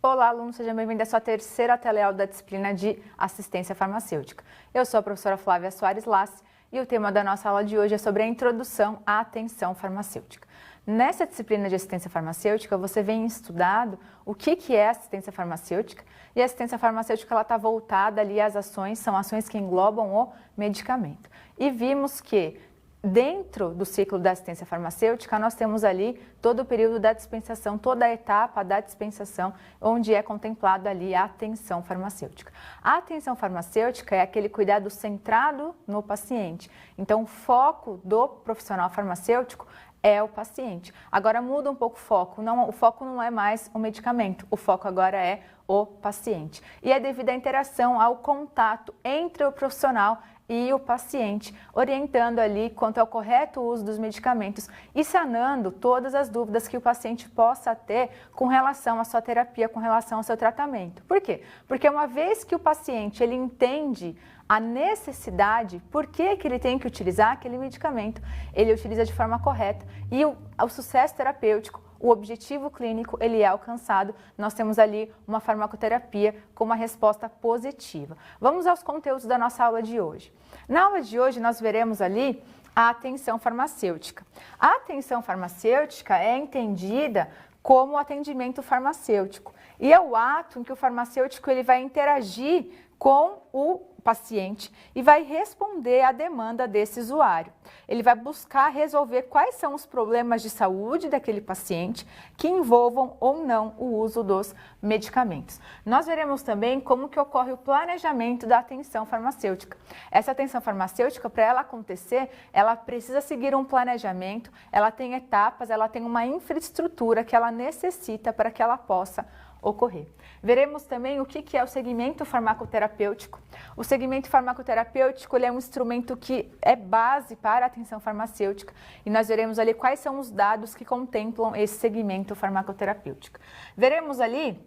Olá, aluno, seja bem-vindo à sua terceira teleaula da disciplina de Assistência Farmacêutica. Eu sou a professora Flávia Soares Lassi e o tema da nossa aula de hoje é sobre a introdução à atenção farmacêutica. Nessa disciplina de assistência farmacêutica, você vem estudado o que é assistência farmacêutica, e a assistência farmacêutica está voltada ali às ações, são ações que englobam o medicamento. E vimos que dentro do ciclo da assistência farmacêutica, nós temos ali todo o período da dispensação, toda a etapa da dispensação, onde é contemplado ali a atenção farmacêutica. A atenção farmacêutica é aquele cuidado centrado no paciente. Então, o foco do profissional farmacêutico é o paciente. Agora muda um pouco o foco. O foco não é mais o medicamento, o foco agora é o paciente. E é devido à interação, ao contato entre o profissional e o paciente, orientando ali quanto ao correto uso dos medicamentos e sanando todas as dúvidas que o paciente possa ter com relação à sua terapia, com relação ao seu tratamento. Por quê? Porque uma vez que o paciente ele entende a necessidade, por que ele tem que utilizar aquele medicamento, ele utiliza de forma correta e o sucesso terapêutico, o objetivo clínico, ele é alcançado. Nós temos ali uma farmacoterapia com uma resposta positiva. Vamos aos conteúdos da nossa aula de hoje. Na aula de hoje, nós veremos ali a atenção farmacêutica. A atenção farmacêutica é entendida como o atendimento farmacêutico e é o ato em que o farmacêutico ele vai interagir com o paciente e vai responder à demanda desse usuário. Ele vai buscar resolver quais são os problemas de saúde daquele paciente que envolvam ou não o uso dos medicamentos. Nós veremos também como que ocorre o planejamento da atenção farmacêutica. Essa atenção farmacêutica, para ela acontecer, ela precisa seguir um planejamento, ela tem etapas, ela tem uma infraestrutura que ela necessita para que ela possa ocorrer. Veremos também o que é o segmento farmacoterapêutico. O segmento farmacoterapêutico ele é um instrumento que é base para a atenção farmacêutica e nós veremos ali quais são os dados que contemplam esse segmento farmacoterapêutico. Veremos ali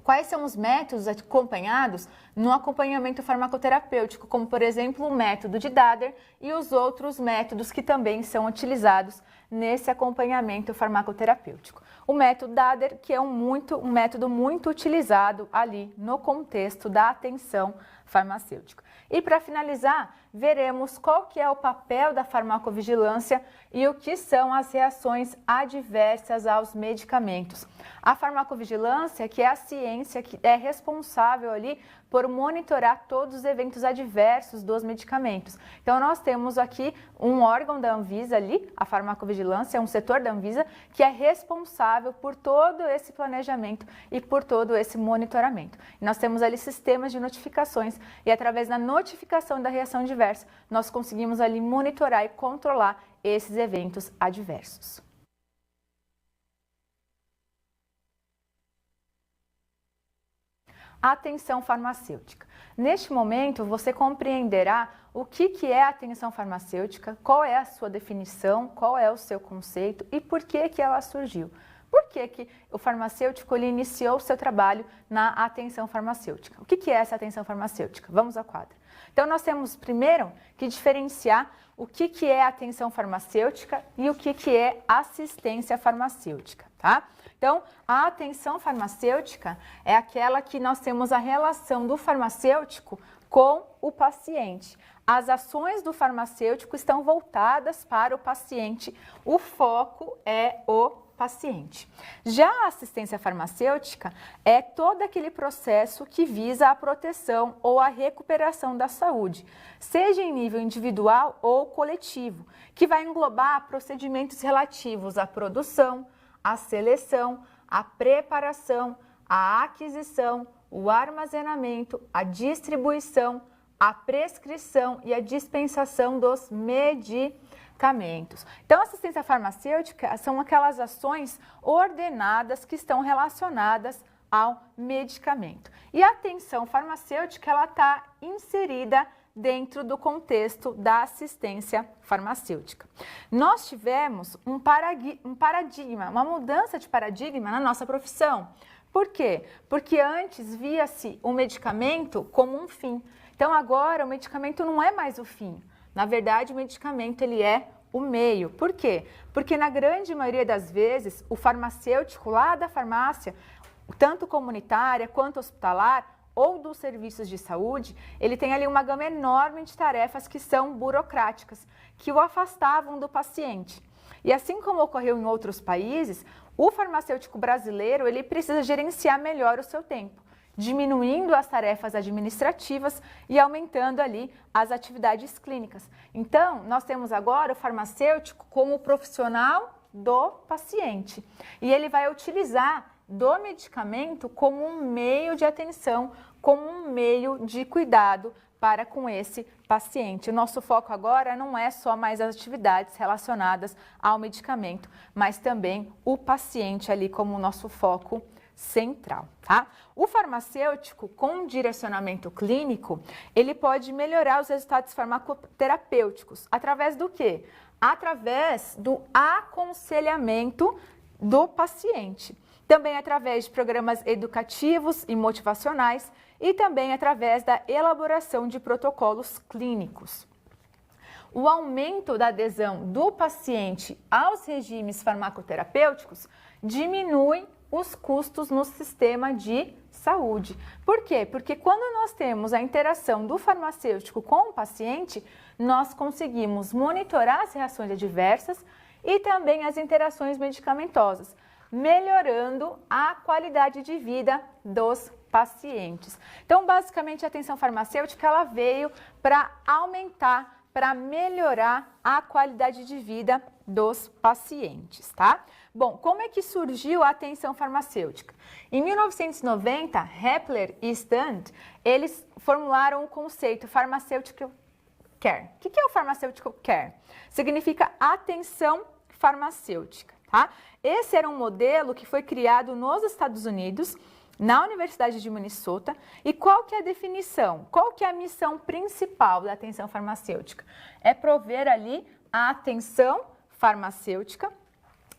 quais são os métodos acompanhados no acompanhamento farmacoterapêutico, como por exemplo o método de Dader e os outros métodos que também são utilizados nesse acompanhamento farmacoterapêutico. O método Dader, que é um método muito utilizado ali no contexto da atenção farmacêutica. E para finalizar, veremos qual que é o papel da farmacovigilância e o que são as reações adversas aos medicamentos. A farmacovigilância, que é a ciência que é responsável ali por monitorar todos os eventos adversos dos medicamentos. Então, nós temos aqui um órgão da Anvisa ali, a farmacovigilância, um setor da Anvisa, que é responsável por todo esse planejamento e por todo esse monitoramento. E nós temos ali sistemas de notificações e através da notificação da reação adversa, nós conseguimos ali monitorar e controlar esses eventos adversos. Atenção farmacêutica. Neste momento, você compreenderá o que é a atenção farmacêutica, qual é a sua definição, qual é o seu conceito e por que ela surgiu. Por que o farmacêutico ele iniciou o seu trabalho na atenção farmacêutica? O que é essa atenção farmacêutica? Vamos ao quadro. Então, nós temos primeiro que diferenciar o que é atenção farmacêutica e o que é assistência farmacêutica, tá? Então, a atenção farmacêutica é aquela que nós temos a relação do farmacêutico com o paciente. As ações do farmacêutico estão voltadas para o paciente, o foco é o paciente. Já a assistência farmacêutica é todo aquele processo que visa a proteção ou a recuperação da saúde, seja em nível individual ou coletivo, que vai englobar procedimentos relativos à produção, à seleção, à preparação, à aquisição, o armazenamento, a distribuição, a prescrição e a dispensação dos medicamentos. Então, a assistência farmacêutica são aquelas ações ordenadas que estão relacionadas ao medicamento. E a atenção farmacêutica, ela está inserida dentro do contexto da assistência farmacêutica. Nós tivemos um paradigma, uma mudança de paradigma na nossa profissão. Por quê? Porque antes via-se o medicamento como um fim. Então agora o medicamento não é mais o fim. Na verdade, o medicamento ele é o meio. Por quê? Porque na grande maioria das vezes o farmacêutico lá da farmácia tanto comunitária quanto hospitalar, ou dos serviços de saúde, ele tem ali uma gama enorme de tarefas que são burocráticas, que o afastavam do paciente. E assim como ocorreu em outros países, o farmacêutico brasileiro ele precisa gerenciar melhor o seu tempo, diminuindo as tarefas administrativas e aumentando ali as atividades clínicas. Então, nós temos agora o farmacêutico como profissional do paciente e ele vai utilizar do medicamento como um meio de atenção, como um meio de cuidado para com esse paciente. O nosso foco agora não é só mais as atividades relacionadas ao medicamento, mas também o paciente ali como o nosso foco central, tá? O farmacêutico com direcionamento clínico, ele pode melhorar os resultados farmacoterapêuticos através do quê? Através do aconselhamento do paciente. Também através de programas educativos e motivacionais e também através da elaboração de protocolos clínicos. O aumento da adesão do paciente aos regimes farmacoterapêuticos diminui os custos no sistema de saúde. Por quê? Porque quando nós temos a interação do farmacêutico com o paciente, nós conseguimos monitorar as reações adversas e também as interações medicamentosas, melhorando a qualidade de vida dos pacientes. Então, basicamente, a atenção farmacêutica ela veio para aumentar, para melhorar a qualidade de vida dos pacientes, tá? Bom, como é que surgiu a atenção farmacêutica? Em 1990, Hepler e Stand, eles formularam o conceito Pharmaceutical Care. O que é o Pharmaceutical Care? Significa atenção farmacêutica, tá? Esse era um modelo que foi criado nos Estados Unidos, na Universidade de Minnesota. E qual que é a definição? Qual que é a missão principal da atenção farmacêutica? É prover ali a atenção farmacêutica,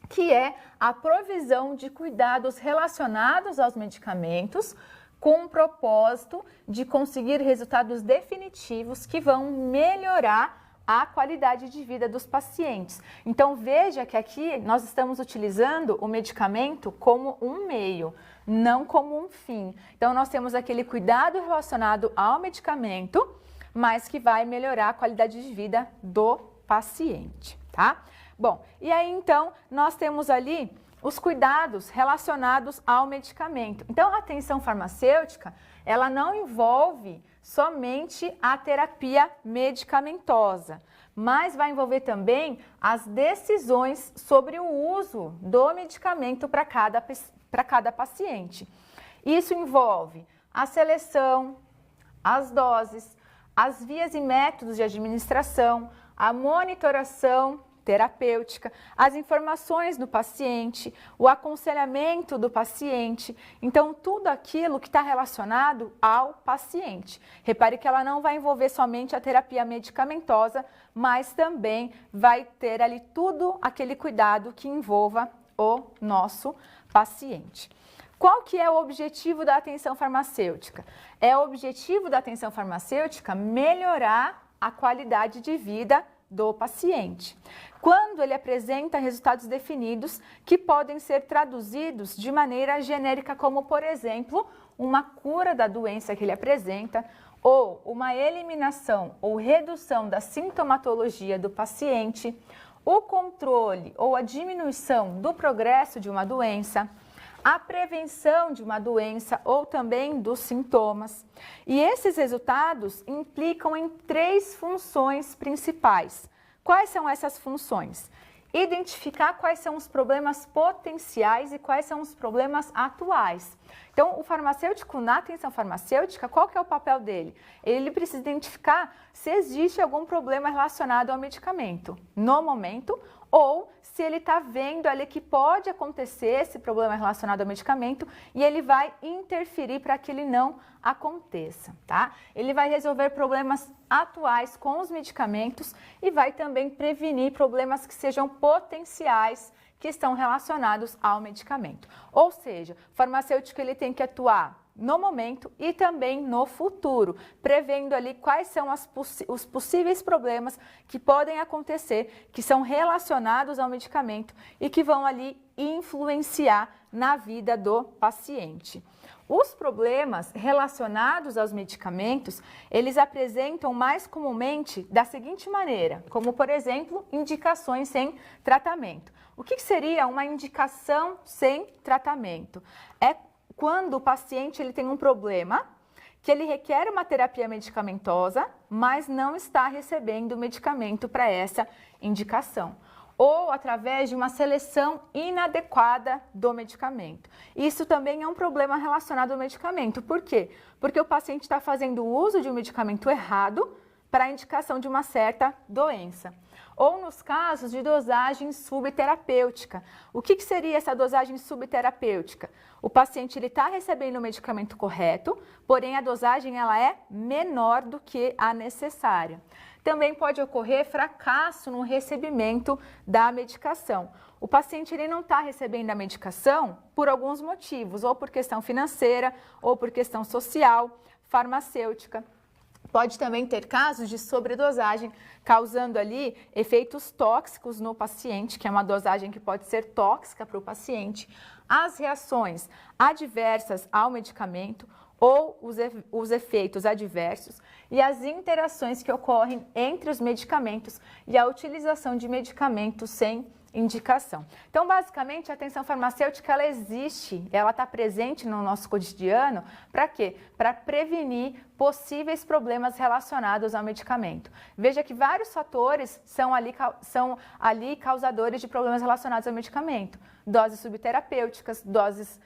que é a provisão de cuidados relacionados aos medicamentos, com o propósito de conseguir resultados definitivos que vão melhorar a qualidade de vida dos pacientes. Então, veja que aqui nós estamos utilizando o medicamento como um meio, não como um fim. Então, nós temos aquele cuidado relacionado ao medicamento, mas que vai melhorar a qualidade de vida do paciente, tá? Bom, e aí então nós temos ali os cuidados relacionados ao medicamento. Então, a atenção farmacêutica, ela não envolve somente a terapia medicamentosa, mas vai envolver também as decisões sobre o uso do medicamento para cada paciente. Isso envolve a seleção, as doses, as vias e métodos de administração, a monitoração terapêutica, as informações do paciente, o aconselhamento do paciente. Então, tudo aquilo que está relacionado ao paciente. Repare que ela não vai envolver somente a terapia medicamentosa, mas também vai ter ali tudo aquele cuidado que envolva o nosso paciente. Qual que é o objetivo da atenção farmacêutica? É o objetivo da atenção farmacêutica melhorar a qualidade de vida do paciente, quando ele apresenta resultados definidos que podem ser traduzidos de maneira genérica, como, por exemplo, uma cura da doença que ele apresenta, ou uma eliminação ou redução da sintomatologia do paciente, o controle ou a diminuição do progresso de uma doença, a prevenção de uma doença ou também dos sintomas. E esses resultados implicam em 3 funções principais. Quais são essas funções? Identificar quais são os problemas potenciais e quais são os problemas atuais. Então, o farmacêutico, na atenção farmacêutica, qual que é o papel dele? Ele precisa identificar se existe algum problema relacionado ao medicamento no momento, ou se ele está vendo ali que pode acontecer esse problema relacionado ao medicamento e ele vai interferir para que ele não aconteça, tá? Ele vai resolver problemas atuais com os medicamentos e vai também prevenir problemas que sejam potenciais que estão relacionados ao medicamento. Ou seja, o farmacêutico ele tem que atuar no momento e também no futuro, prevendo ali quais são os possíveis problemas que podem acontecer, que são relacionados ao medicamento e que vão ali influenciar na vida do paciente. Os problemas relacionados aos medicamentos, eles apresentam mais comumente da seguinte maneira, como por exemplo, indicações sem tratamento. O que seria uma indicação sem tratamento? É quando o paciente ele tem um problema que ele requer uma terapia medicamentosa, mas não está recebendo o medicamento para essa indicação, ou através de uma seleção inadequada do medicamento. Isso também é um problema relacionado ao medicamento. Por quê? Porque o paciente está fazendo uso de um medicamento errado para a indicação de uma certa doença. Ou nos casos de dosagem subterapêutica. O que seria essa dosagem subterapêutica? O paciente está recebendo o medicamento correto, porém a dosagem ela é menor do que a necessária. Também pode ocorrer fracasso no recebimento da medicação. O paciente ele não está recebendo a medicação por alguns motivos, ou por questão financeira, ou por questão social, farmacêutica. Pode também ter casos de sobredosagem, causando ali efeitos tóxicos no paciente, que é uma dosagem que pode ser tóxica para o paciente. As reações adversas ao medicamento ou os efeitos adversos e as interações que ocorrem entre os medicamentos e a utilização de medicamentos sem indicação. Então, basicamente, a atenção farmacêutica ela existe, ela está presente no nosso cotidiano, para quê? Para prevenir possíveis problemas relacionados ao medicamento. Veja que vários fatores são ali causadores de problemas relacionados ao medicamento. Doses subterapêuticas, doses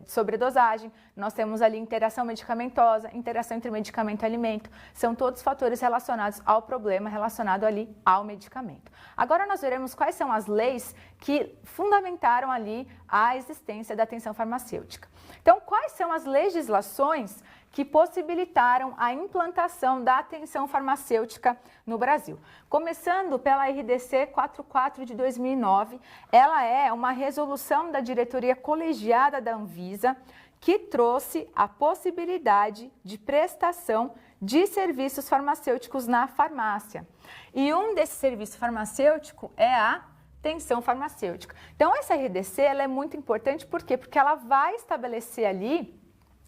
sobredosagem, nós temos ali interação medicamentosa, interação entre medicamento e alimento, são todos fatores relacionados ao problema relacionado ali ao medicamento. Agora nós veremos quais são as leis que fundamentaram ali a existência da atenção farmacêutica. Então, quais são as legislações que possibilitaram a implantação da atenção farmacêutica no Brasil? Começando pela RDC 44 de 2009, ela é uma resolução da diretoria colegiada da Anvisa que trouxe a possibilidade de prestação de serviços farmacêuticos na farmácia. E um desses serviços farmacêuticos é a atenção farmacêutica. Então, essa RDC ela é muito importante, por quê? Porque ela vai estabelecer ali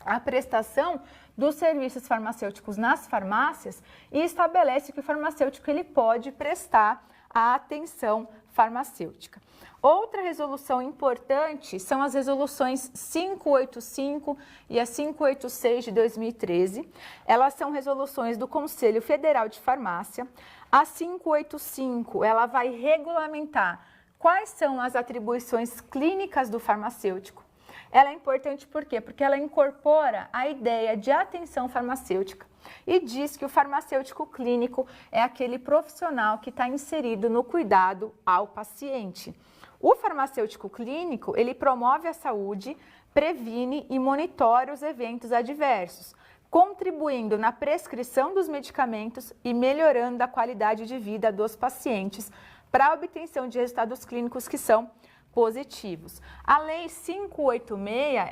a prestação dos serviços farmacêuticos nas farmácias e estabelece que o farmacêutico ele pode prestar a atenção farmacêutica. Outra resolução importante são as resoluções 585 e a 586 de 2013. Elas são resoluções do Conselho Federal de Farmácia. A 585, ela vai regulamentar quais são as atribuições clínicas do farmacêutico. Ela é importante por quê? Porque ela incorpora a ideia de atenção farmacêutica e diz que o farmacêutico clínico é aquele profissional que está inserido no cuidado ao paciente. O farmacêutico clínico, ele promove a saúde, previne e monitora os eventos adversos, contribuindo na prescrição dos medicamentos e melhorando a qualidade de vida dos pacientes para a obtenção de resultados clínicos que são positivos. A Lei 586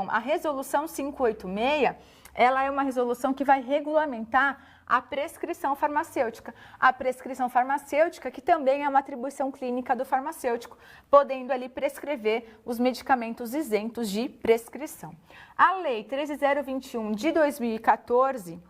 a Resolução 586, ela é uma resolução que vai regulamentar a prescrição farmacêutica. A prescrição farmacêutica, que também é uma atribuição clínica do farmacêutico, podendo ali prescrever os medicamentos isentos de prescrição. A Lei 13021 de 2014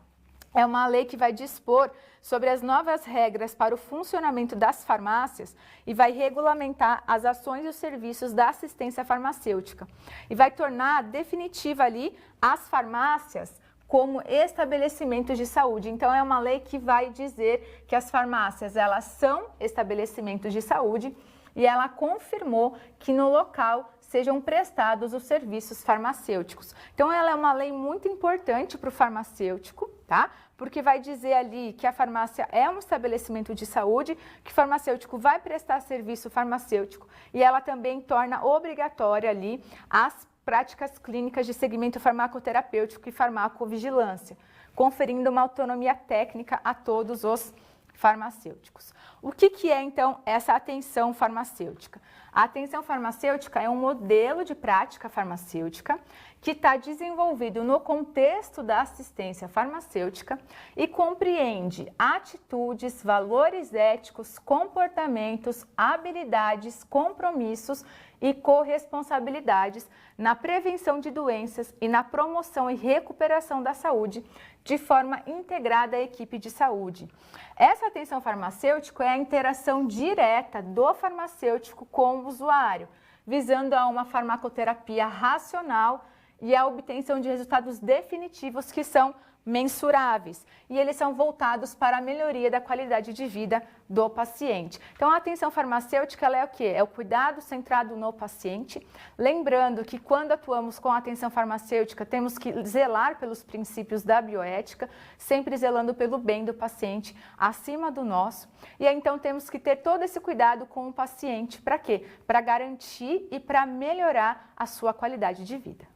é uma lei que vai dispor sobre as novas regras para o funcionamento das farmácias e vai regulamentar as ações e os serviços da assistência farmacêutica e vai tornar definitiva ali as farmácias como estabelecimentos de saúde. Então, é uma lei que vai dizer que as farmácias, elas são estabelecimentos de saúde e ela confirmou que no local sejam prestados os serviços farmacêuticos. Então, ela é uma lei muito importante para o farmacêutico, tá? Porque vai dizer ali que a farmácia é um estabelecimento de saúde, que o farmacêutico vai prestar serviço farmacêutico e ela também torna obrigatória ali as práticas clínicas de segmento farmacoterapêutico e farmacovigilância, conferindo uma autonomia técnica a todos os farmacêuticos. O que é, então, essa atenção farmacêutica? A atenção farmacêutica é um modelo de prática farmacêutica que está desenvolvido no contexto da assistência farmacêutica e compreende atitudes, valores éticos, comportamentos, habilidades, compromissos e corresponsabilidades na prevenção de doenças e na promoção e recuperação da saúde de forma integrada à equipe de saúde. Essa atenção farmacêutica é a interação direta do farmacêutico com o usuário, visando a uma farmacoterapia racional e a obtenção de resultados definitivos que são mensuráveis, e eles são voltados para a melhoria da qualidade de vida do paciente. Então, a atenção farmacêutica ela é o quê? É o cuidado centrado no paciente, lembrando que quando atuamos com a atenção farmacêutica, temos que zelar pelos princípios da bioética, sempre zelando pelo bem do paciente acima do nosso, e aí, então temos que ter todo esse cuidado com o paciente, para quê? Para garantir e para melhorar a sua qualidade de vida.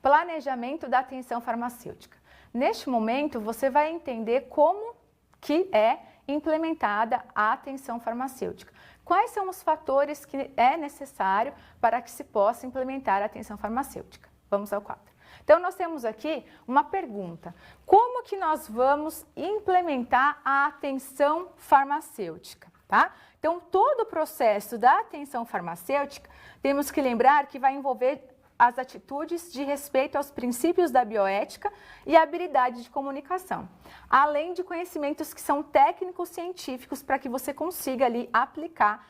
Planejamento da atenção farmacêutica. Neste momento, você vai entender como que é implementada a atenção farmacêutica. Quais são os fatores que é necessário para que se possa implementar a atenção farmacêutica? Vamos ao quadro. Então, nós temos aqui uma pergunta. Como que nós vamos implementar a atenção farmacêutica? Tá? Então, todo o processo da atenção farmacêutica, temos que lembrar que vai envolver as atitudes de respeito aos princípios da bioética e a habilidade de comunicação, além de conhecimentos que são técnicos científicos para que você consiga ali aplicar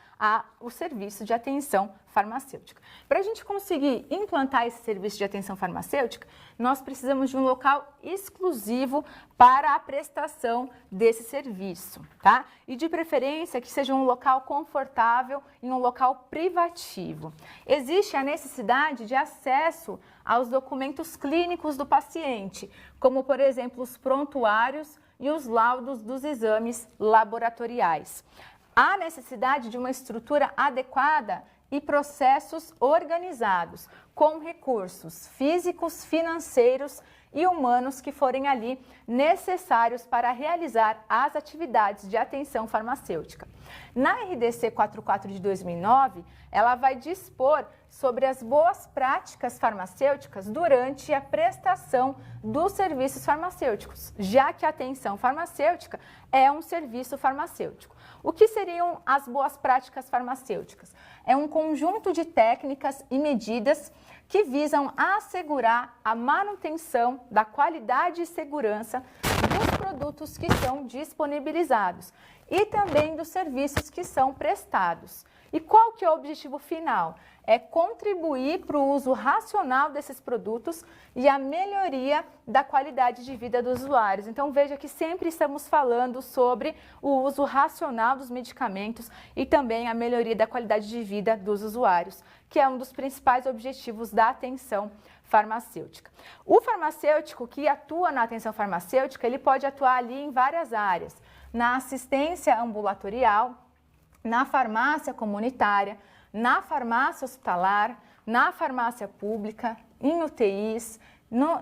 o serviço de atenção farmacêutica. Para a gente conseguir implantar esse serviço de atenção farmacêutica, nós precisamos de um local exclusivo para a prestação desse serviço, tá? E de preferência que seja um local confortável e um local privativo. Existe a necessidade de acesso aos documentos clínicos do paciente, como por exemplo os prontuários e os laudos dos exames laboratoriais. Há necessidade de uma estrutura adequada e processos organizados, com recursos físicos, financeiros e humanos que forem ali necessários para realizar as atividades de atenção farmacêutica. Na RDC 44 de 2009, ela vai dispor sobre as boas práticas farmacêuticas durante a prestação dos serviços farmacêuticos, já que a atenção farmacêutica é um serviço farmacêutico. O que seriam as boas práticas farmacêuticas? É um conjunto de técnicas e medidas que visam assegurar a manutenção da qualidade e segurança dos produtos que são disponibilizados e também dos serviços que são prestados. E qual que é o objetivo final? É contribuir para o uso racional desses produtos e a melhoria da qualidade de vida dos usuários. Então veja que sempre estamos falando sobre o uso racional dos medicamentos e também a melhoria da qualidade de vida dos usuários, que é um dos principais objetivos da atenção farmacêutica. O farmacêutico que atua na atenção farmacêutica, ele pode atuar ali em várias áreas, na assistência ambulatorial, na farmácia comunitária, na farmácia hospitalar, na farmácia pública, em UTIs,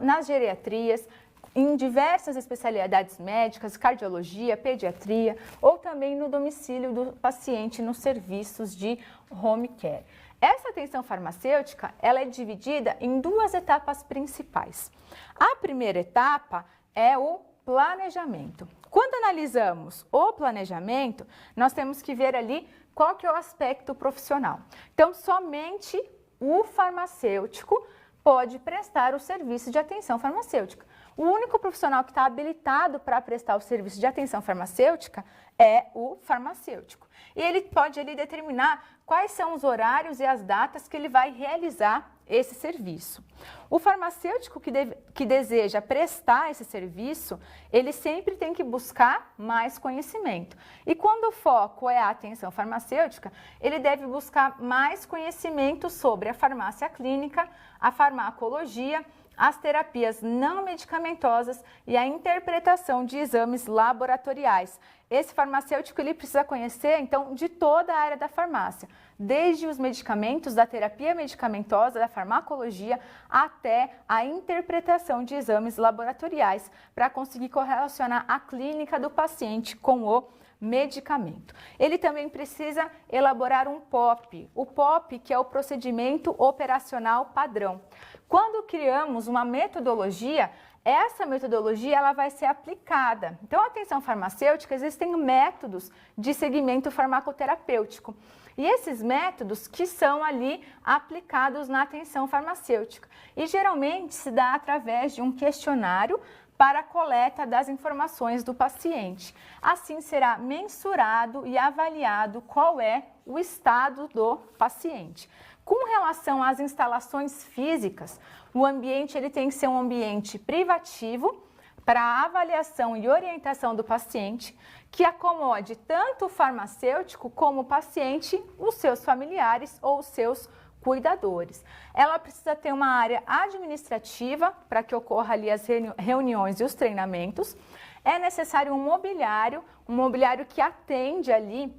nas geriatrias, em diversas especialidades médicas, cardiologia, pediatria ou também no domicílio do paciente nos serviços de home care. Essa atenção farmacêutica, ela é dividida em duas etapas principais. A primeira etapa é o planejamento. Quando analisamos o planejamento, nós temos que ver ali qual que é o aspecto profissional. Então, somente o farmacêutico pode prestar o serviço de atenção farmacêutica. O único profissional que está habilitado para prestar o serviço de atenção farmacêutica é o farmacêutico. E ele pode ali determinar quais são os horários e as datas que ele vai realizar esse serviço. O farmacêutico que deseja prestar esse serviço, ele sempre tem que buscar mais conhecimento. E quando o foco é a atenção farmacêutica, ele deve buscar mais conhecimento sobre a farmácia clínica, a farmacologia, as terapias não medicamentosas e a interpretação de exames laboratoriais. esse farmacêutico ele precisa conhecer, então, de toda a área da farmácia, desde os medicamentos, da terapia medicamentosa, da farmacologia, até a interpretação de exames laboratoriais para conseguir correlacionar a clínica do paciente com o medicamento. Ele também precisa elaborar um POP, o POP que é o procedimento operacional padrão. Quando criamos uma metodologia, essa metodologia ela vai ser aplicada. Então, a atenção farmacêutica, existem métodos de segmento farmacoterapêutico. E esses métodos que são ali aplicados na atenção farmacêutica. E geralmente se dá através de um questionário para a coleta das informações do paciente. Assim será mensurado e avaliado qual é o estado do paciente. Com relação às instalações físicas, o ambiente ele tem que ser um ambiente privativo para a avaliação e orientação do paciente, que acomode tanto o farmacêutico como o paciente, os seus familiares ou os seus cuidadores. Ela precisa ter uma área administrativa para que ocorra ali as reuniões e os treinamentos. É necessário um mobiliário que atende ali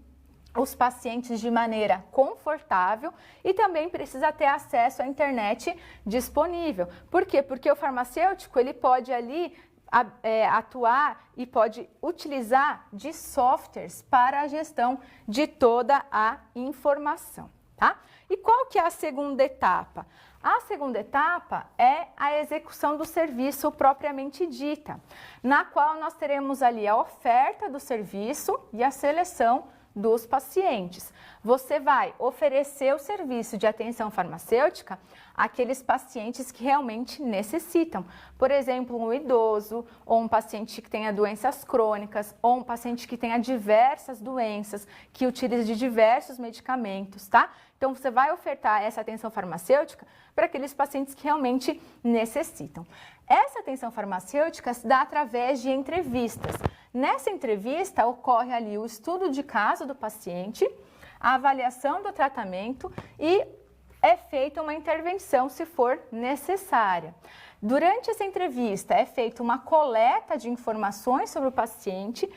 os pacientes de maneira confortável e também precisa ter acesso à internet disponível. Por quê? Porque o farmacêutico ele pode ali atuar e pode utilizar de softwares para a gestão de toda a informação, tá? E qual que é a segunda etapa? A segunda etapa é a execução do serviço propriamente dita, na qual nós teremos ali a oferta do serviço e a seleção dos pacientes. Você vai oferecer o serviço de atenção farmacêutica àqueles pacientes que realmente necessitam. Por exemplo, um idoso, ou um paciente que tenha doenças crônicas, ou um paciente que tenha diversas doenças, que utilize de diversos medicamentos, tá? Então, você vai ofertar essa atenção farmacêutica para aqueles pacientes que realmente necessitam. Essa atenção farmacêutica se dá através de entrevistas. Nessa entrevista, ocorre ali o estudo de caso do paciente, a avaliação do tratamento e é feita uma intervenção se for necessária. Durante essa entrevista, é feita uma coleta de informações sobre o paciente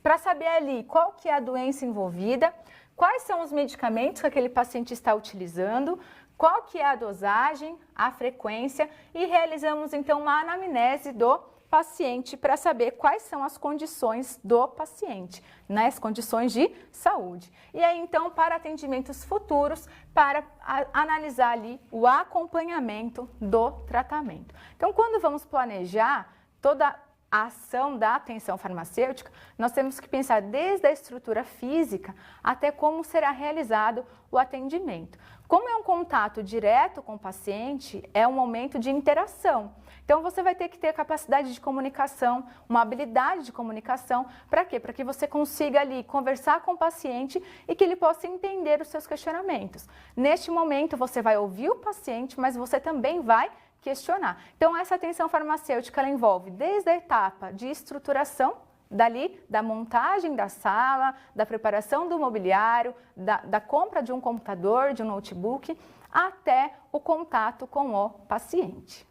para saber ali qual que é a doença envolvida, quais são os medicamentos que aquele paciente está utilizando, qual que é a dosagem, a frequência e realizamos então uma anamnese do paciente para saber quais são as condições do paciente, né, as condições de saúde. E aí então para atendimentos futuros, para analisar ali o acompanhamento do tratamento. Então quando vamos planejar toda a ação da atenção farmacêutica, nós temos que pensar desde a estrutura física até como será realizado o atendimento. Como é um contato direto com o paciente, é um momento de interação. Então, você vai ter que ter capacidade de comunicação, uma habilidade de comunicação. Para quê? Para que você consiga ali conversar com o paciente e que ele possa entender os seus questionamentos. Neste momento, você vai ouvir o paciente, mas você também vai questionar. Então, essa atenção farmacêutica ela envolve desde a etapa de estruturação, da montagem da sala, da preparação do mobiliário, da compra de um computador, de um notebook, até o contato com o paciente.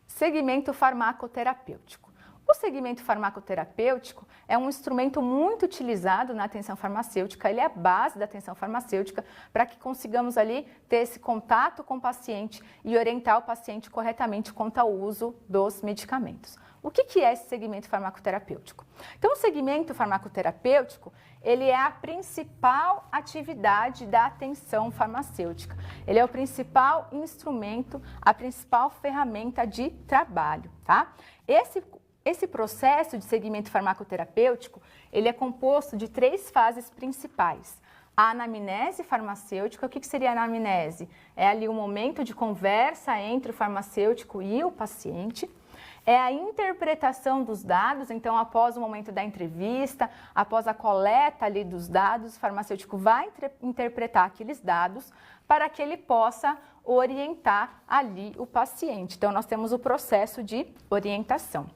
Segmento farmacoterapêutico. O segmento farmacoterapêutico é um instrumento muito utilizado na atenção farmacêutica, ele é a base da atenção farmacêutica para que consigamos ali ter esse contato com o paciente e orientar o paciente corretamente quanto ao uso dos medicamentos. O que é esse segmento farmacoterapêutico? Então, o segmento farmacoterapêutico, ele é a principal atividade da atenção farmacêutica. Ele é o principal instrumento, a principal ferramenta de trabalho, tá? Esse processo de segmento farmacoterapêutico, ele é composto de 3 fases principais. A anamnese farmacêutica, o que seria a anamnese? É ali um momento de conversa entre o farmacêutico e o paciente. É a interpretação dos dados, então após o momento da entrevista, após a coleta ali dos dados, o farmacêutico vai interpretar aqueles dados para que ele possa orientar ali o paciente. Então nós temos o processo de orientação.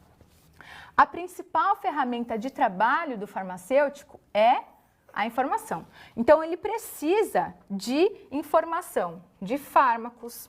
A principal ferramenta de trabalho do farmacêutico é a informação. Então, ele precisa de informação de fármacos,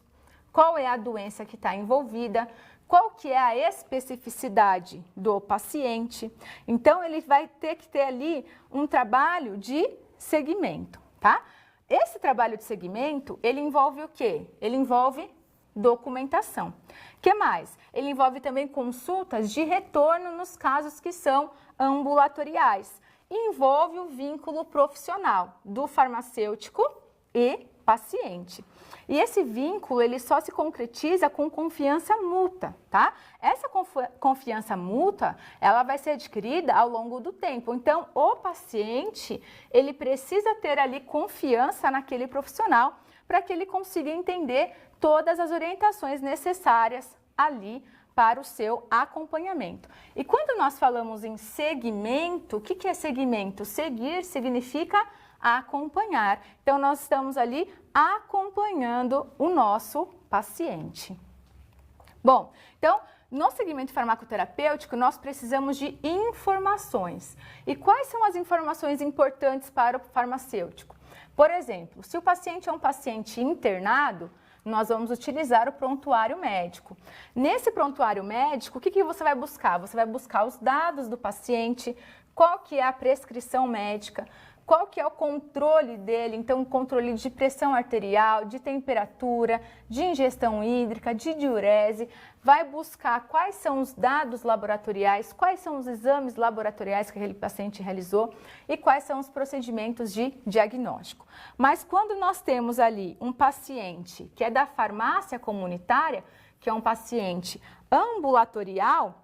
qual é a doença que está envolvida, qual que é a especificidade do paciente. Então, ele vai ter que ter ali um trabalho de segmento, tá? Esse trabalho de segmento, ele envolve o quê? Ele envolve documentação. O que mais? Ele envolve também consultas de retorno nos casos que são ambulatoriais. E envolve o vínculo profissional do farmacêutico e paciente. E esse vínculo, ele só se concretiza com confiança mútua, tá? Essa confiança mútua, ela vai ser adquirida ao longo do tempo. Então, o paciente, ele precisa ter ali confiança naquele profissional para que ele consiga entender todas as orientações necessárias ali para o seu acompanhamento. E quando nós falamos em segmento, o que é segmento? Seguir significa acompanhar. Então, nós estamos ali acompanhando o nosso paciente. Bom, então, no segmento farmacoterapêutico, nós precisamos de informações. E quais são as informações importantes para o farmacêutico? Por exemplo, se o paciente é um paciente internado, nós vamos utilizar o prontuário médico. Nesse prontuário médico, o que você vai buscar? Você vai buscar os dados do paciente, qual que é a prescrição médica, qual que é o controle dele, então controle de pressão arterial, de temperatura, de ingestão hídrica, de diurese, vai buscar quais são os dados laboratoriais, quais são os exames laboratoriais que aquele paciente realizou e quais são os procedimentos de diagnóstico. Mas quando nós temos ali um paciente que é da farmácia comunitária, que é um paciente ambulatorial,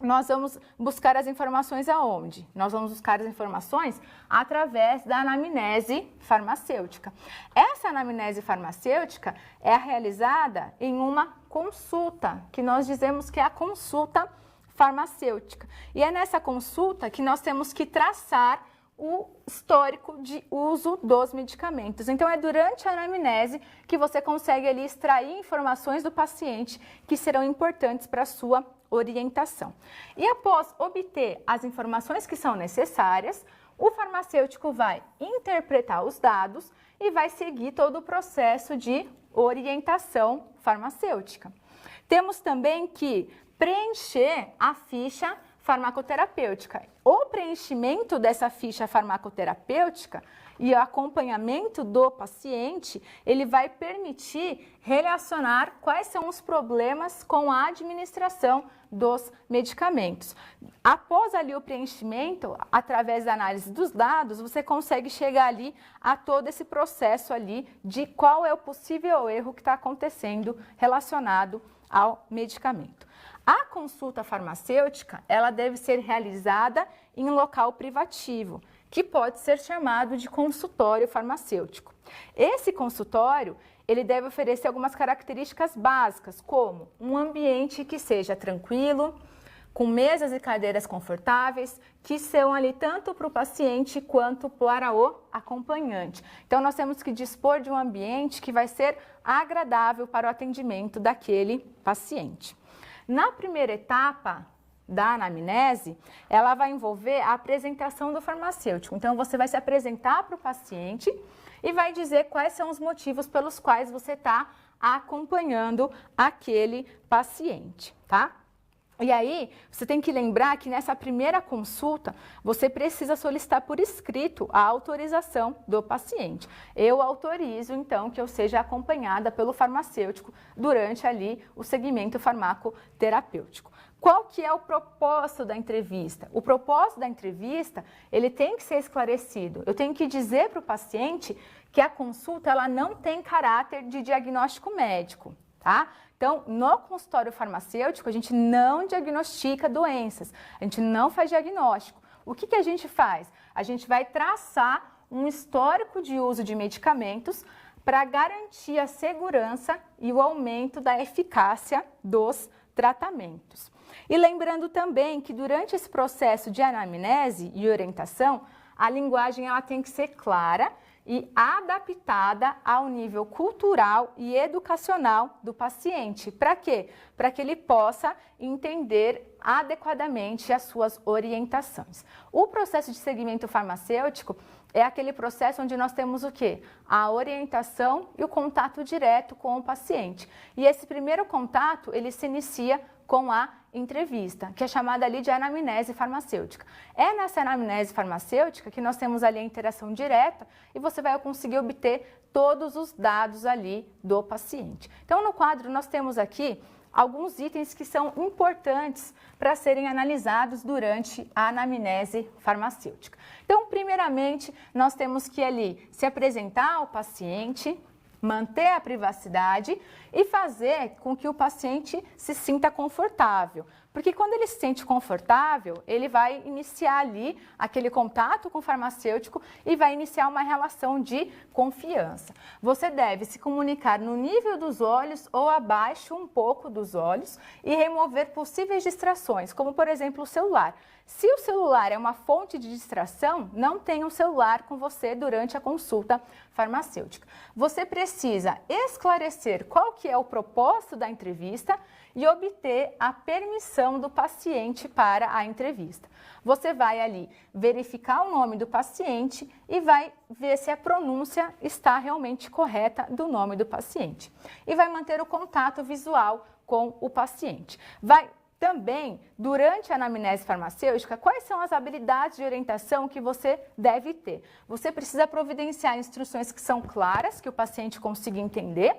nós vamos buscar as informações aonde? Nós vamos buscar as informações através da anamnese farmacêutica. Essa anamnese farmacêutica é realizada em uma consulta, que nós dizemos que é a consulta farmacêutica. E é nessa consulta que nós temos que traçar o histórico de uso dos medicamentos. Então, é durante a anamnese que você consegue ali extrair informações do paciente que serão importantes para a sua orientação. E após obter as informações que são necessárias, o farmacêutico vai interpretar os dados e vai seguir todo o processo de orientação farmacêutica. Temos também que preencher a ficha farmacoterapêutica. O preenchimento dessa ficha farmacoterapêutica e o acompanhamento do paciente, ele vai permitir relacionar quais são os problemas com a administração dos medicamentos. Após ali o preenchimento, através da análise dos dados, você consegue chegar ali a todo esse processo ali de qual é o possível erro que está acontecendo relacionado ao medicamento. A consulta farmacêutica, ela deve ser realizada em local privativo, que pode ser chamado de consultório farmacêutico. Esse consultório, ele deve oferecer algumas características básicas, como um ambiente que seja tranquilo, com mesas e cadeiras confortáveis, que são ali tanto para o paciente quanto para o acompanhante. Então, nós temos que dispor de um ambiente que vai ser agradável para o atendimento daquele paciente. Na primeira etapa da anamnese, ela vai envolver a apresentação do farmacêutico. Então, você vai se apresentar para o paciente e vai dizer quais são os motivos pelos quais você está acompanhando aquele paciente, tá? E aí, você tem que lembrar que nessa primeira consulta, você precisa solicitar por escrito a autorização do paciente. Eu autorizo, então, que eu seja acompanhada pelo farmacêutico durante ali o segmento farmacoterapêutico. Qual que é o propósito da entrevista? O propósito da entrevista, ele tem que ser esclarecido. Eu tenho que dizer para o paciente que a consulta ela não tem caráter de diagnóstico médico, tá? Então, no consultório farmacêutico, a gente não diagnostica doenças, a gente não faz diagnóstico. O que a gente faz? A gente vai traçar um histórico de uso de medicamentos para garantir a segurança e o aumento da eficácia dos tratamentos. E lembrando também que durante esse processo de anamnese e orientação, a linguagem ela tem que ser clara e adaptada ao nível cultural e educacional do paciente. Para quê? Para que ele possa entender adequadamente as suas orientações. O processo de segmento farmacêutico, é aquele processo onde nós temos o quê? A orientação e o contato direto com o paciente. E esse primeiro contato, ele se inicia com a entrevista, que é chamada ali de anamnese farmacêutica. É nessa anamnese farmacêutica que nós temos ali a interação direta e você vai conseguir obter todos os dados ali do paciente. Então, no quadro, nós temos aqui alguns itens que são importantes para serem analisados durante a anamnese farmacêutica. Então, primeiramente, nós temos que ali se apresentar ao paciente, manter a privacidade e fazer com que o paciente se sinta confortável. Porque quando ele se sente confortável, ele vai iniciar ali aquele contato com o farmacêutico e vai iniciar uma relação de confiança. Você deve se comunicar no nível dos olhos ou abaixo um pouco dos olhos e remover possíveis distrações, como por exemplo o celular. Se o celular é uma fonte de distração, não tenha o celular com você durante a consulta farmacêutica. Você precisa esclarecer qual que é o propósito da entrevista e obter a permissão do paciente para a entrevista. Você vai ali verificar o nome do paciente e vai ver se a pronúncia está realmente correta do nome do paciente. E vai manter o contato visual com o paciente. Também, durante a anamnese farmacêutica, quais são as habilidades de orientação que você deve ter? Você precisa providenciar instruções que são claras, que o paciente consiga entender,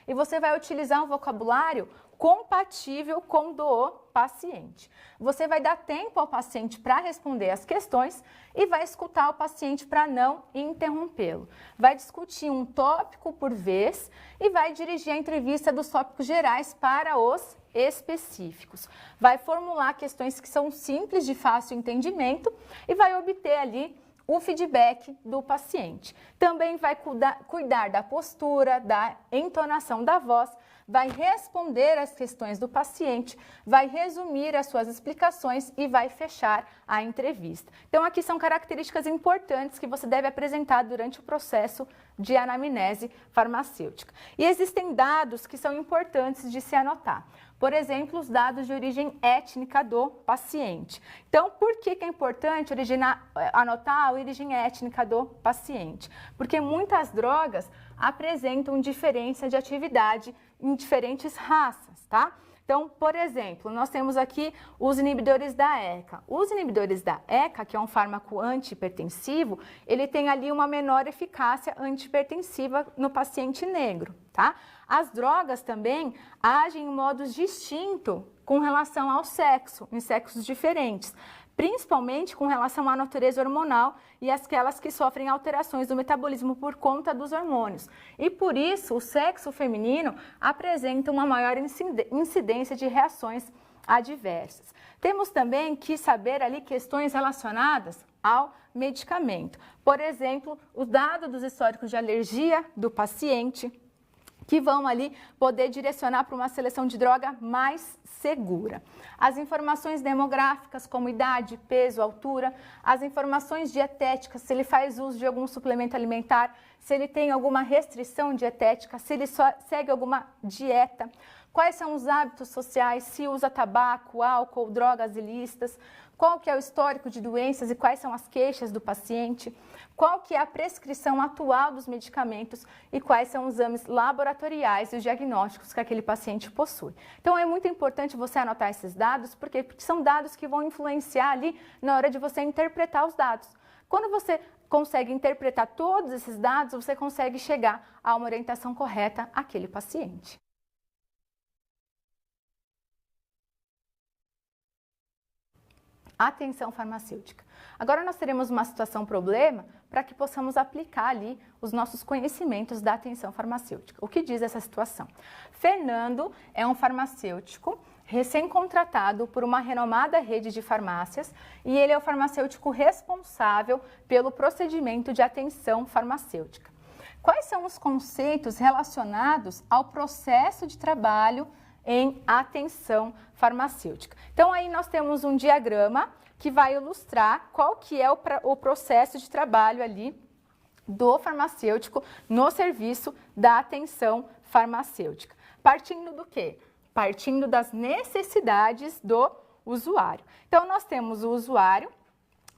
e você vai utilizar um vocabulário compatível com o do paciente. Você vai dar tempo ao paciente para responder as questões e vai escutar o paciente para não interrompê-lo. Vai discutir um tópico por vez e vai dirigir a entrevista dos tópicos gerais para os específicos. Vai formular questões que são simples, de fácil entendimento e vai obter ali o feedback do paciente. Também vai cuidar da postura, da entonação da voz, vai responder às questões do paciente, vai resumir as suas explicações e vai fechar a entrevista. Então, aqui são características importantes que você deve apresentar durante o processo de anamnese farmacêutica. E existem dados que são importantes de se anotar. Por exemplo, os dados de origem étnica do paciente. Então, por que é importante anotar a origem étnica do paciente? Porque muitas drogas apresentam diferença de atividade em diferentes raças, tá? Então, por exemplo, nós temos aqui os inibidores da ECA. Os inibidores da ECA, que é um fármaco antihipertensivo, ele tem ali uma menor eficácia antihipertensiva no paciente negro, tá? As drogas também agem em modos distintos com relação ao sexo, em sexos diferentes, principalmente com relação à natureza hormonal e aquelas que sofrem alterações do metabolismo por conta dos hormônios. E por isso, o sexo feminino apresenta uma maior incidência de reações adversas. Temos também que saber ali questões relacionadas ao medicamento. Por exemplo, o dado dos históricos de alergia do paciente, que vão ali poder direcionar para uma seleção de droga mais segura. As informações demográficas, como idade, peso, altura, as informações dietéticas, se ele faz uso de algum suplemento alimentar, se ele tem alguma restrição dietética, se ele só segue alguma dieta, quais são os hábitos sociais, se usa tabaco, álcool, drogas ilícitas, qual que é o histórico de doenças e quais são as queixas do paciente, qual que é a prescrição atual dos medicamentos e quais são os exames laboratoriais e os diagnósticos que aquele paciente possui. Então, é muito importante você anotar esses dados, porque são dados que vão influenciar ali na hora de você interpretar os dados. Quando você consegue interpretar todos esses dados, você consegue chegar a uma orientação correta àquele paciente. Atenção farmacêutica. Agora nós teremos uma situação problema para que possamos aplicar ali os nossos conhecimentos da atenção farmacêutica. O que diz essa situação? Fernando é um farmacêutico recém-contratado por uma renomada rede de farmácias e ele é o farmacêutico responsável pelo procedimento de atenção farmacêutica. Quais são os conceitos relacionados ao processo de trabalho em atenção farmacêutica? Então, aí nós temos um diagrama que vai ilustrar qual que é o processo de trabalho ali do farmacêutico no serviço da atenção farmacêutica. Partindo do quê? Partindo das necessidades do usuário. Então, nós temos o usuário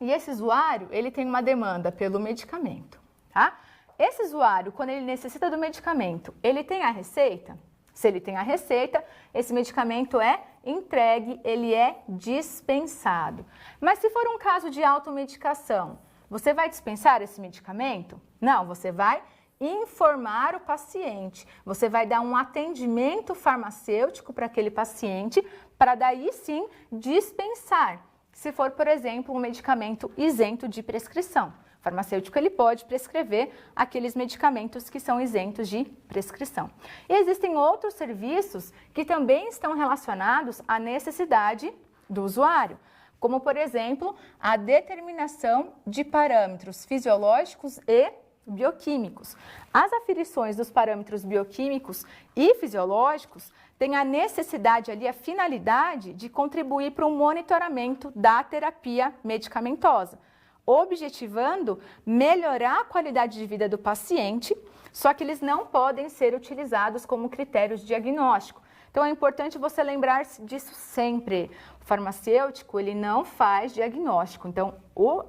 E esse usuário, ele tem uma demanda pelo medicamento, tá? Esse usuário, quando ele necessita do medicamento, ele tem a receita? Se ele tem a receita, esse medicamento é entregue, ele é dispensado. Mas se for um caso de automedicação, você vai dispensar esse medicamento? Não, você vai informar o paciente, você vai dar um atendimento farmacêutico para aquele paciente, para daí sim dispensar. Se for, por exemplo, um medicamento isento de prescrição. O farmacêutico ele pode prescrever aqueles medicamentos que são isentos de prescrição. E existem outros serviços que também estão relacionados à necessidade do usuário, como, por exemplo, a determinação de parâmetros fisiológicos e bioquímicos. As aferições dos parâmetros bioquímicos e fisiológicos têm a necessidade ali, a finalidade de contribuir para o monitoramento da terapia medicamentosa, objetivando melhorar a qualidade de vida do paciente, só que eles não podem ser utilizados como critérios de diagnóstico. Então é importante você lembrar disso sempre. O farmacêutico, ele não faz diagnóstico. Então,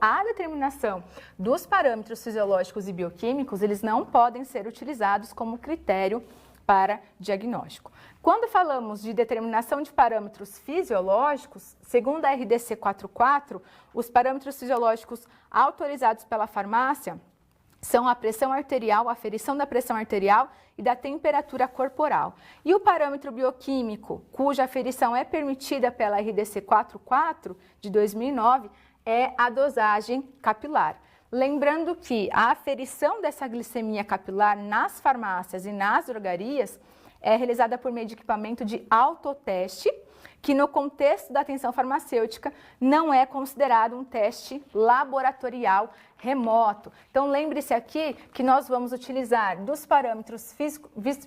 a determinação dos parâmetros fisiológicos e bioquímicos, eles não podem ser utilizados como critério para diagnóstico. Quando falamos de determinação de parâmetros fisiológicos, segundo a RDC 44, os parâmetros fisiológicos autorizados pela farmácia são a pressão arterial, a aferição da pressão arterial e da temperatura corporal. E o parâmetro bioquímico, cuja aferição é permitida pela RDC 44 de 2009, é a dosagem capilar. Lembrando que a aferição dessa glicemia capilar nas farmácias e nas drogarias é realizada por meio de equipamento de autoteste, que no contexto da atenção farmacêutica não é considerado um teste laboratorial remoto. Então lembre-se aqui que nós vamos utilizar dos parâmetros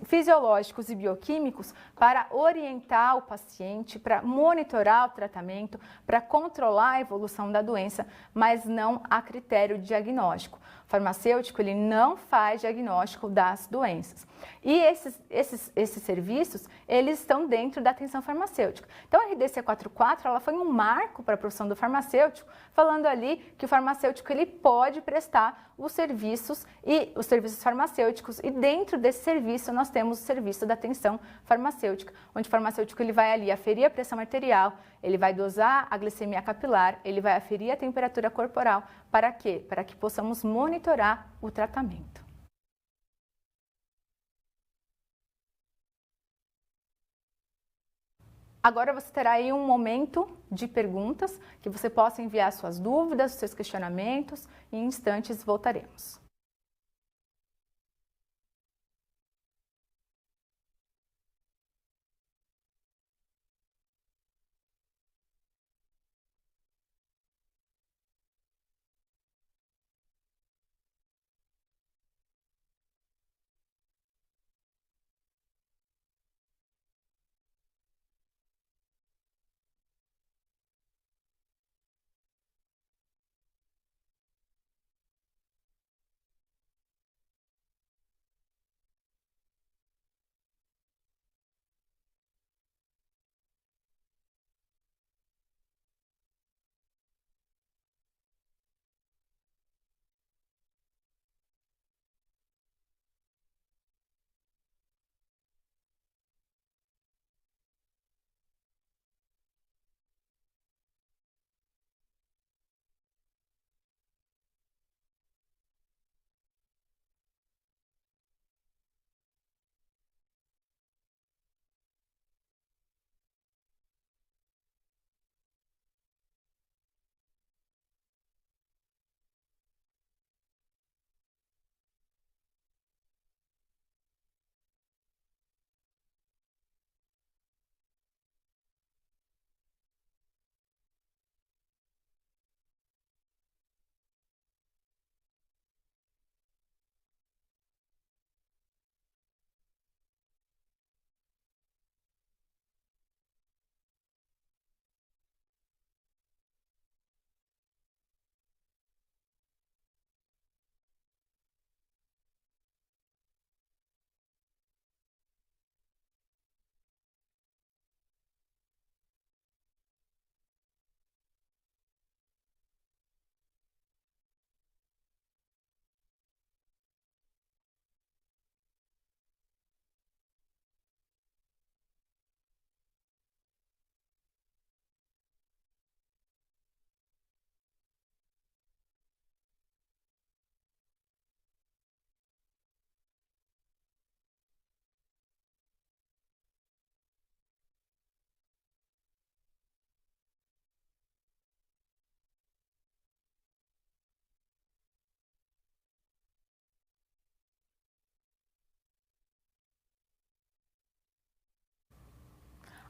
fisiológicos e bioquímicos para orientar o paciente, para monitorar o tratamento, para controlar a evolução da doença, mas não a critério de diagnóstico. O farmacêutico ele não faz diagnóstico das doenças. E esses serviços, eles estão dentro da atenção farmacêutica. Então, a RDC 44, ela foi um marco para a profissão do farmacêutico, falando ali que o farmacêutico ele pode prestar os serviços farmacêuticos. E dentro desse serviço, nós temos o serviço da atenção farmacêutica, onde o farmacêutico ele vai ali aferir a pressão arterial, ele vai dosar a glicemia capilar, ele vai aferir a temperatura corporal. Para quê? Para que possamos monitorar o tratamento. Agora você terá aí um momento de perguntas, que você possa enviar suas dúvidas, seus questionamentos, e em instantes voltaremos.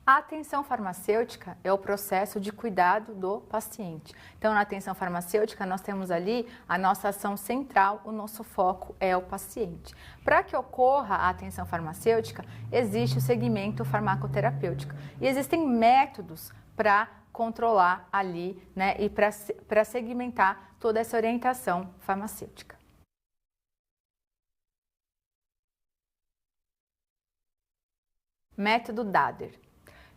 A atenção farmacêutica é o processo de cuidado do paciente. Então, na atenção farmacêutica, nós temos ali a nossa ação central, o nosso foco é o paciente. Para que ocorra a atenção farmacêutica, existe o segmento farmacoterapêutico. E existem métodos para controlar ali, né, e para segmentar toda essa orientação farmacêutica. Método Dader.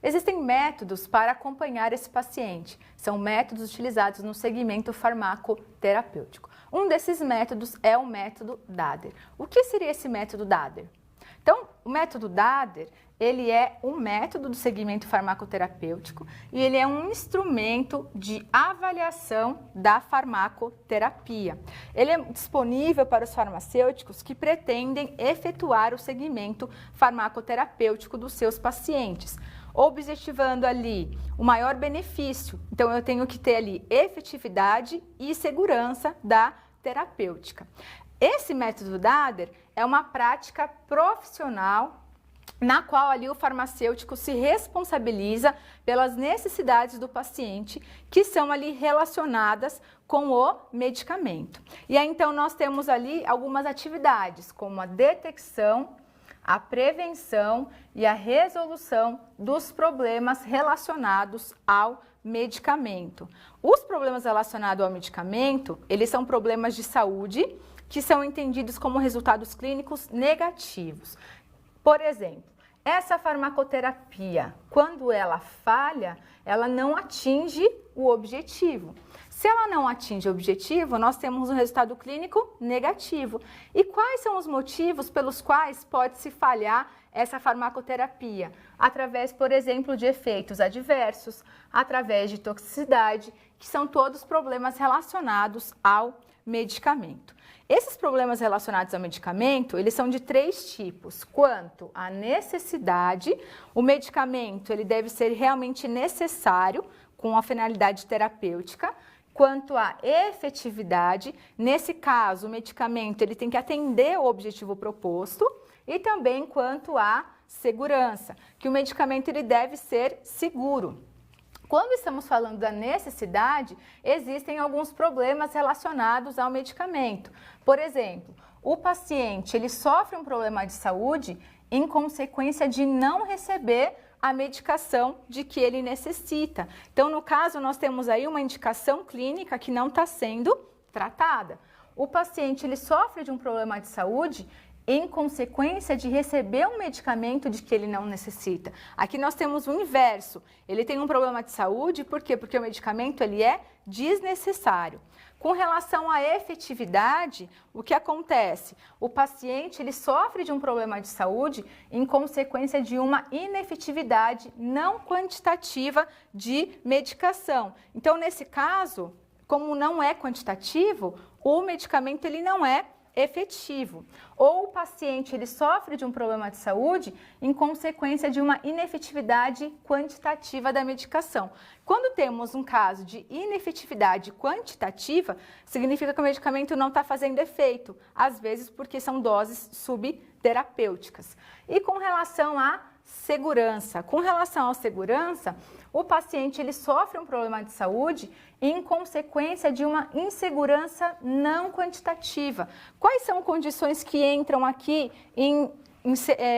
Existem métodos para acompanhar esse paciente. São métodos utilizados no segmento farmacoterapêutico. Um desses métodos é o método Dader. O que seria esse método Dader? Então, o método Dader, ele é um método do segmento farmacoterapêutico e ele é um instrumento de avaliação da farmacoterapia. Ele é disponível para os farmacêuticos que pretendem efetuar o segmento farmacoterapêutico dos seus pacientes, objetivando ali o maior benefício. Então, eu tenho que ter ali efetividade e segurança da terapêutica. Esse método Dader é uma prática profissional na qual ali o farmacêutico se responsabiliza pelas necessidades do paciente que são ali relacionadas com o medicamento. E aí, então, nós temos ali algumas atividades, como a detecção, a prevenção e a resolução dos problemas relacionados ao medicamento. Os problemas relacionados ao medicamento, eles são problemas de saúde que são entendidos como resultados clínicos negativos. Por exemplo, essa farmacoterapia, quando ela falha, ela não atinge o objetivo. Se ela não atinge o objetivo, nós temos um resultado clínico negativo. E quais são os motivos pelos quais pode-se falhar essa farmacoterapia? Através, por exemplo, de efeitos adversos, através de toxicidade, que são todos problemas relacionados ao medicamento. Esses problemas relacionados ao medicamento, eles são de 3 tipos. Quanto à necessidade, o medicamento ele deve ser realmente necessário com a finalidade terapêutica. Quanto à efetividade, nesse caso, o medicamento ele tem que atender o objetivo proposto. E também quanto à segurança, que o medicamento ele deve ser seguro. Quando estamos falando da necessidade, existem alguns problemas relacionados ao medicamento. Por exemplo, o paciente ele sofre um problema de saúde em consequência de não receber a medicação de que ele necessita. Então, no caso, nós temos aí uma indicação clínica que não está sendo tratada. O paciente ele sofre de um problema de saúde em consequência de receber um medicamento de que ele não necessita. Aqui nós temos o inverso. Ele tem um problema de saúde, por quê? Porque o medicamento ele é desnecessário. Com relação à efetividade, o que acontece? O paciente ele sofre de um problema de saúde em consequência de uma inefetividade não quantitativa de medicação. Então, nesse caso, como não é quantitativo, o medicamento ele não é efetivo. Ou o paciente ele sofre de um problema de saúde em consequência de uma inefetividade quantitativa da medicação. Quando temos um caso de inefetividade quantitativa, significa que o medicamento não está fazendo efeito, às vezes porque são doses subterapêuticas. E com relação à segurança, o paciente ele sofre um problema de saúde em consequência de uma insegurança não quantitativa. Quais são condições que entram aqui em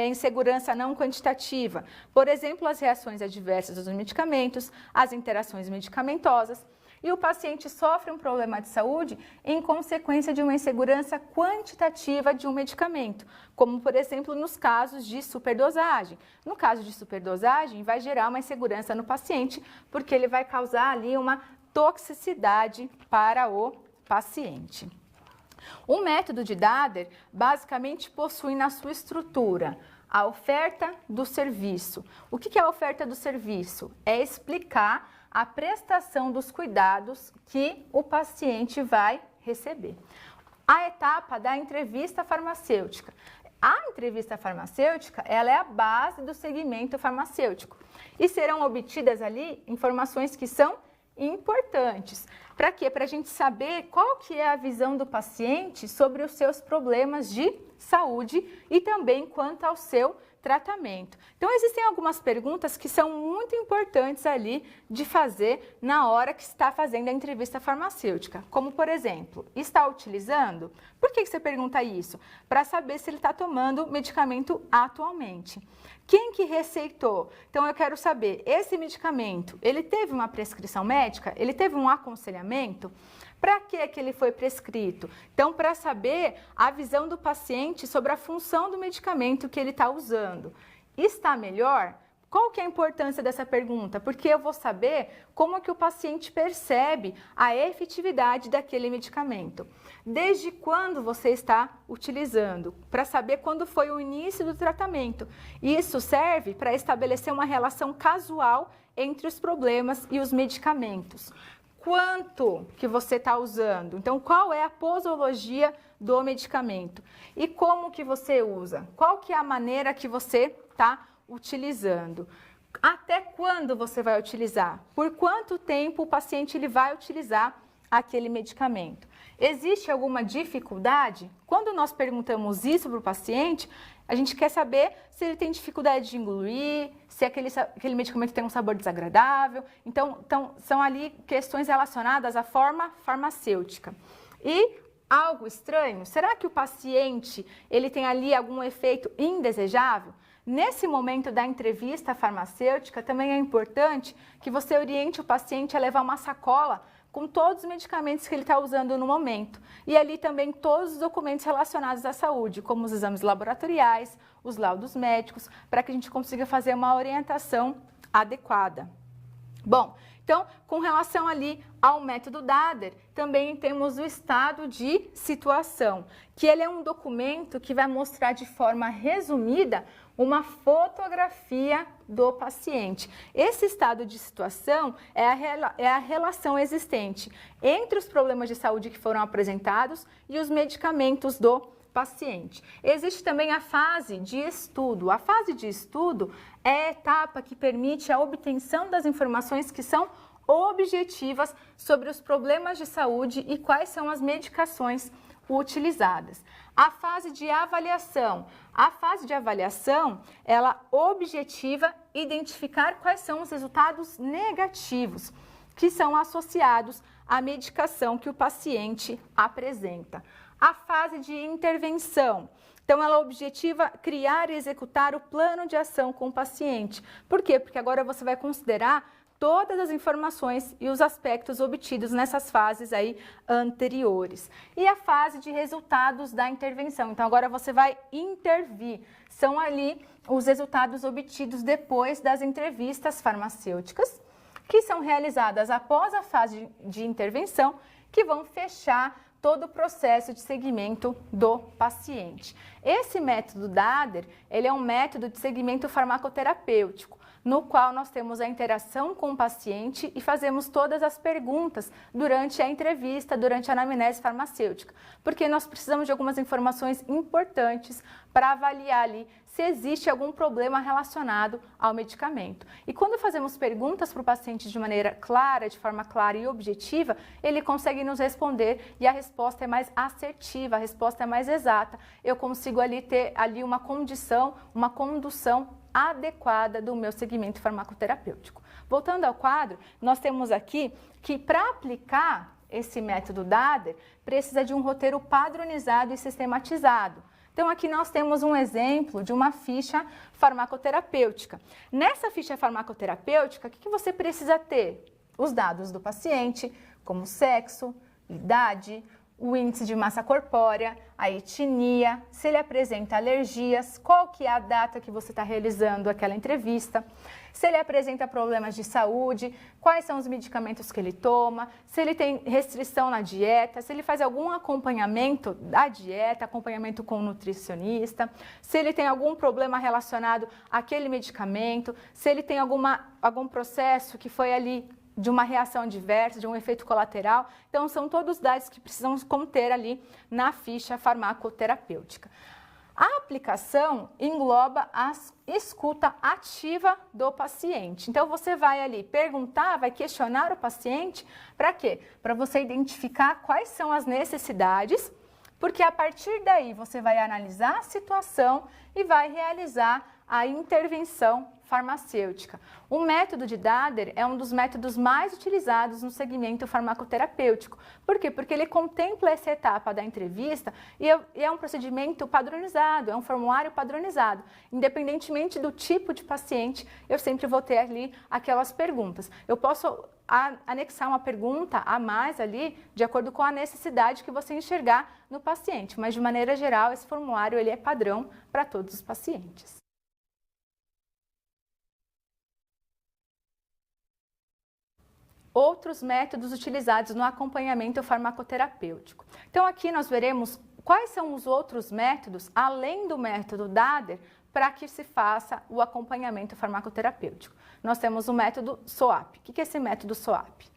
insegurança não quantitativa? Por exemplo, as reações adversas dos medicamentos, as interações medicamentosas. E o paciente sofre um problema de saúde em consequência de uma insegurança quantitativa de um medicamento, como, por exemplo, nos casos de superdosagem. No caso de superdosagem, vai gerar uma insegurança no paciente, porque ele vai causar ali uma toxicidade para o paciente. O método de Dader basicamente possui na sua estrutura a oferta do serviço. O que é a oferta do serviço? É explicar a prestação dos cuidados que o paciente vai receber. A etapa da entrevista farmacêutica. A entrevista farmacêutica, ela é a base do segmento farmacêutico e serão obtidas ali informações que são importantes. Para quê? Para a gente saber qual que é a visão do paciente sobre os seus problemas de saúde e também quanto ao seu tratamento. Então, existem algumas perguntas que são muito importantes ali de fazer na hora que está fazendo a entrevista farmacêutica. Como, por exemplo, está utilizando? Por que você pergunta isso? Para saber se ele está tomando medicamento atualmente. Quem que receitou? Então, eu quero saber, esse medicamento, ele teve uma prescrição médica? Ele teve um aconselhamento? Para que ele foi prescrito? Então, para saber a visão do paciente sobre a função do medicamento que ele está usando. Está melhor? Qual que é a importância dessa pergunta? Porque eu vou saber como que o paciente percebe a efetividade daquele medicamento. Desde quando você está utilizando? Para saber quando foi o início do tratamento. Isso serve para estabelecer uma relação casual entre os problemas e os medicamentos. Quanto que você está usando? Então, qual é a posologia do medicamento? E como que você usa? Qual que é a maneira que você está utilizando? Até quando você vai utilizar? Por quanto tempo o paciente ele vai utilizar aquele medicamento? Existe alguma dificuldade? Quando nós perguntamos isso para o paciente, a gente quer saber se ele tem dificuldade de engolir, se aquele medicamento tem um sabor desagradável. Então, são ali questões relacionadas à forma farmacêutica. E algo estranho, será que o paciente ele tem ali algum efeito indesejável? Nesse momento da entrevista farmacêutica, também é importante que você oriente o paciente a levar uma sacola com todos os medicamentos que ele está usando no momento. E ali também todos os documentos relacionados à saúde, como os exames laboratoriais, os laudos médicos, para que a gente consiga fazer uma orientação adequada. Bom, então, com relação ali ao método Dader, também temos o estado de situação, que ele é um documento que vai mostrar de forma resumida uma fotografia do paciente. Esse estado de situação é a relação existente entre os problemas de saúde que foram apresentados e os medicamentos do paciente. Existe também a fase de estudo. A fase de estudo é a etapa que permite a obtenção das informações que são objetivas sobre os problemas de saúde e quais são as medicações utilizadas. A fase de avaliação. A fase de avaliação, ela objetiva identificar quais são os resultados negativos que são associados à medicação que o paciente apresenta. A fase de intervenção. Então, ela objetiva criar e executar o plano de ação com o paciente. Por quê? Porque agora você vai considerar todas as informações e os aspectos obtidos nessas fases aí anteriores. E a fase de resultados da intervenção. Então, agora você vai intervir. São ali os resultados obtidos depois das entrevistas farmacêuticas, que são realizadas após a fase de intervenção, que vão fechar todo o processo de segmento do paciente. Esse método Dader, ele é um método de segmento farmacoterapêutico, no qual nós temos a interação com o paciente e fazemos todas as perguntas durante a entrevista, durante a anamnese farmacêutica, porque nós precisamos de algumas informações importantes para avaliar ali se existe algum problema relacionado ao medicamento. E quando fazemos perguntas para o paciente de maneira clara, de forma clara e objetiva, ele consegue nos responder e a resposta é mais assertiva, a resposta é mais exata. Eu consigo ali ter ali uma condição, uma condução adequada do meu segmento farmacoterapêutico. Voltando ao quadro, nós temos aqui que para aplicar esse método Dader, precisa de um roteiro padronizado e sistematizado. Então, aqui nós temos um exemplo de uma ficha farmacoterapêutica. Nessa ficha farmacoterapêutica, o que você precisa ter? Os dados do paciente, como sexo, idade, o índice de massa corpórea, a etnia, se ele apresenta alergias, qual que é a data que você está realizando aquela entrevista, se ele apresenta problemas de saúde, quais são os medicamentos que ele toma, se ele tem restrição na dieta, se ele faz algum acompanhamento da dieta, acompanhamento com o nutricionista, se ele tem algum problema relacionado àquele medicamento, se ele tem algum processo que foi ali de uma reação adversa, de um efeito colateral. Então, são todos dados que precisamos conter ali na ficha farmacoterapêutica. A aplicação engloba a escuta ativa do paciente. Então, você vai ali perguntar, vai questionar o paciente, para quê? Para você identificar quais são as necessidades, porque a partir daí você vai analisar a situação e vai realizar a intervenção farmacêutica. O método de Dader é um dos métodos mais utilizados no segmento farmacoterapêutico. Por quê? Porque ele contempla essa etapa da entrevista e é um procedimento padronizado, é um formulário padronizado. Independentemente do tipo de paciente, eu sempre vou ter ali aquelas perguntas. Eu posso anexar uma pergunta a mais ali, de acordo com a necessidade que você enxergar no paciente, mas de maneira geral, esse formulário ele é padrão para todos os pacientes. Outros métodos utilizados no acompanhamento farmacoterapêutico. Então, aqui nós veremos quais são os outros métodos, além do método Dader, para que se faça o acompanhamento farmacoterapêutico. Nós temos o método SOAP. O que é esse método SOAP?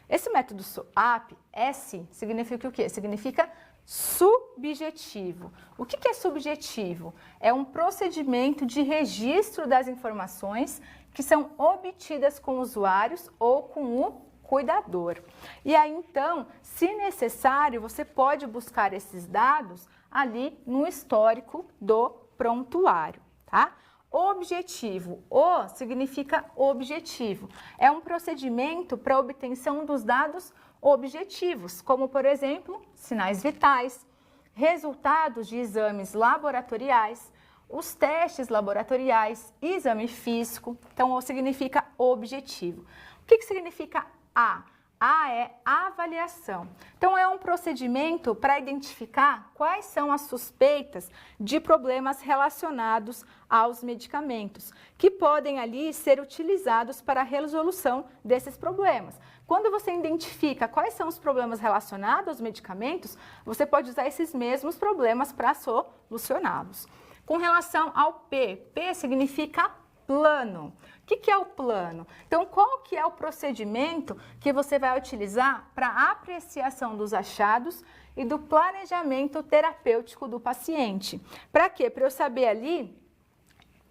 Esse método SOAP, S, significa o quê? Significa subjetivo. O que é subjetivo? É um procedimento de registro das informações que são obtidas com usuários ou com o cuidador. E aí, então, se necessário, você pode buscar esses dados ali no histórico do prontuário, tá? Objetivo. O significa objetivo. É um procedimento para obtenção dos dados objetivos, como, por exemplo, sinais vitais, resultados de exames laboratoriais, os testes laboratoriais, exame físico. Então, O significa objetivo. O que significa A? A é avaliação. Então, é um procedimento para identificar quais são as suspeitas de problemas relacionados aos medicamentos, que podem ali ser utilizados para a resolução desses problemas. Quando você identifica quais são os problemas relacionados aos medicamentos, você pode usar esses mesmos problemas para solucioná-los. Com relação ao P, P significa plano. O que é o plano? Então, qual que é o procedimento que você vai utilizar para a apreciação dos achados e do planejamento terapêutico do paciente? Para quê? Para eu saber ali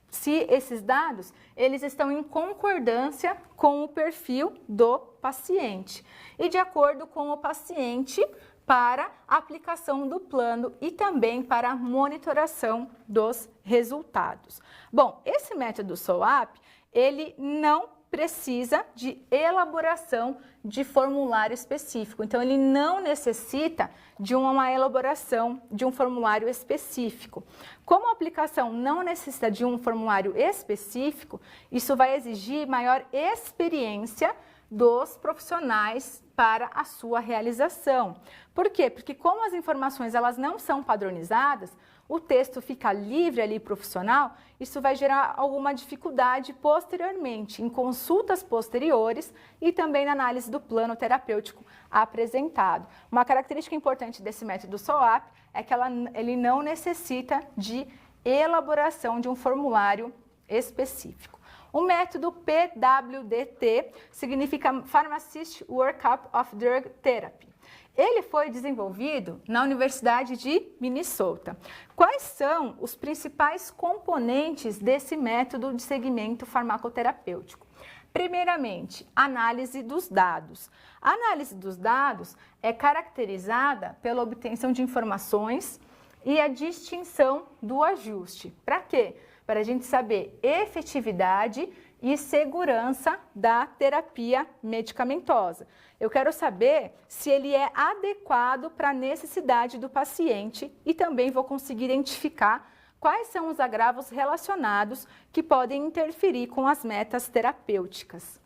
se esses dados eles estão em concordância com o perfil do paciente e de acordo com o paciente para a aplicação do plano e também para a monitoração dos resultados. Bom, esse método SOAP, ele não precisa de elaboração de formulário específico. Então, ele não necessita de uma elaboração de um formulário específico. Como a aplicação não necessita de um formulário específico, isso vai exigir maior experiência dos profissionais para a sua realização. Por quê? Porque como as informações elas não são padronizadas, o texto fica livre ali profissional, isso vai gerar alguma dificuldade posteriormente, em consultas posteriores e também na análise do plano terapêutico apresentado. Uma característica importante desse método SOAP é que ele não necessita de elaboração de um formulário específico. O método PWDT significa Pharmacist Workup of Drug Therapy. Ele foi desenvolvido na Universidade de Minnesota. Quais são os principais componentes desse método de segmento farmacoterapêutico? Primeiramente, análise dos dados. A análise dos dados é caracterizada pela obtenção de informações e a distinção do ajuste. Para quê? Para a gente saber efetividade e segurança da terapia medicamentosa. Eu quero saber se ele é adequado para a necessidade do paciente e também vou conseguir identificar quais são os agravos relacionados que podem interferir com as metas terapêuticas.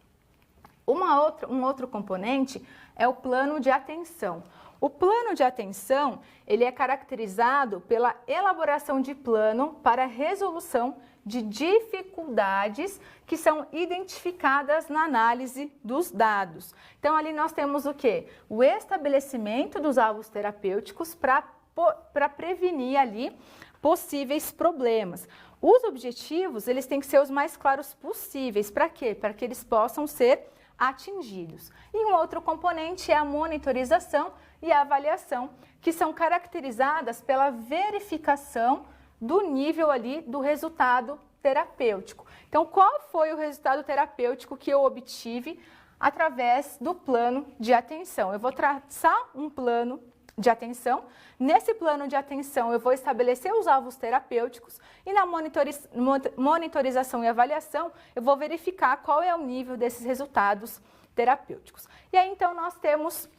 Um outro componente é o plano de atenção. O plano de atenção, ele é caracterizado pela elaboração de plano para resolução de dificuldades que são identificadas na análise dos dados. Então, ali nós temos o quê? O estabelecimento dos alvos terapêuticos para prevenir ali possíveis problemas. Os objetivos, eles têm que ser os mais claros possíveis. Para quê? Para que eles possam ser atingidos. E um outro componente é a monitorização e a avaliação, que são caracterizadas pela verificação do nível ali do resultado terapêutico. Então, qual foi o resultado terapêutico que eu obtive através do plano de atenção? Eu vou traçar um plano de atenção. Nesse plano de atenção, eu vou estabelecer os alvos terapêuticos e na monitorização e avaliação, eu vou verificar qual é o nível desses resultados terapêuticos. E aí, então, nós temos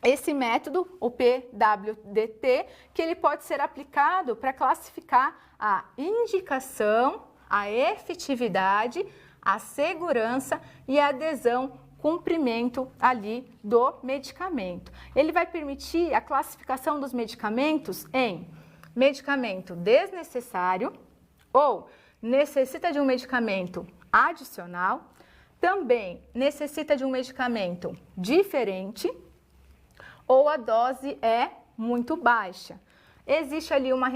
esse método, o PWDT, que ele pode ser aplicado para classificar a indicação, a efetividade, a segurança e a adesão, cumprimento ali do medicamento. Ele vai permitir a classificação dos medicamentos em medicamento desnecessário ou necessita de um medicamento adicional, também necessita de um medicamento diferente ou a dose é muito baixa. Existe ali uma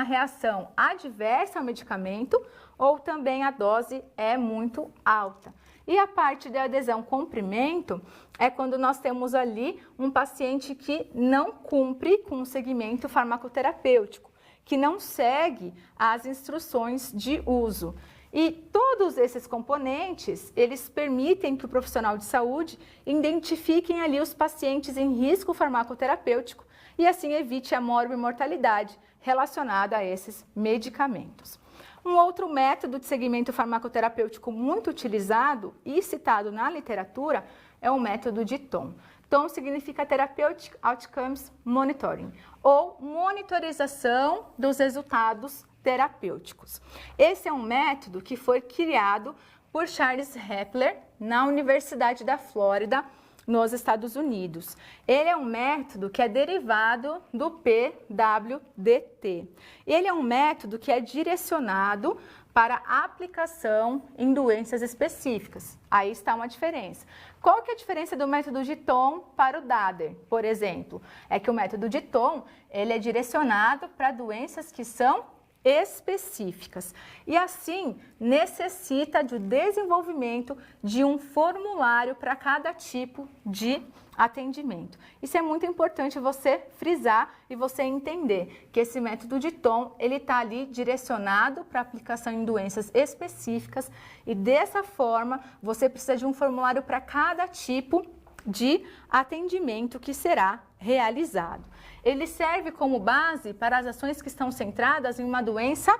reação adversa ao medicamento ou também a dose é muito alta. E a parte de adesão cumprimento é quando nós temos ali um paciente que não cumpre com o segmento farmacoterapêutico, que não segue as instruções de uso. E todos esses componentes, eles permitem que o profissional de saúde identifiquem ali os pacientes em risco farmacoterapêutico e assim evite a morbimortalidade relacionada a esses medicamentos. Um outro método de segmento farmacoterapêutico muito utilizado e citado na literatura é o método de TOM. TOM significa Therapeutic Outcomes Monitoring, ou monitorização dos resultados terapêuticos. Esse é um método que foi criado por Charles Hepler na Universidade da Flórida, nos Estados Unidos. Ele é um método que é derivado do PWDT. Ele é um método que é direcionado para aplicação em doenças específicas. Aí está uma diferença. Qual que é a diferença do método de TOM para o DADER, por exemplo? É que o método de TOM, ele é direcionado para doenças que são específicas e assim necessita do desenvolvimento de um formulário para cada tipo de atendimento. Isso é muito importante você frisar e você entender que esse método de TOM ele está ali direcionado para aplicação em doenças específicas e dessa forma você precisa de um formulário para cada tipo de atendimento que será realizado. Ele serve como base para as ações que estão centradas em uma doença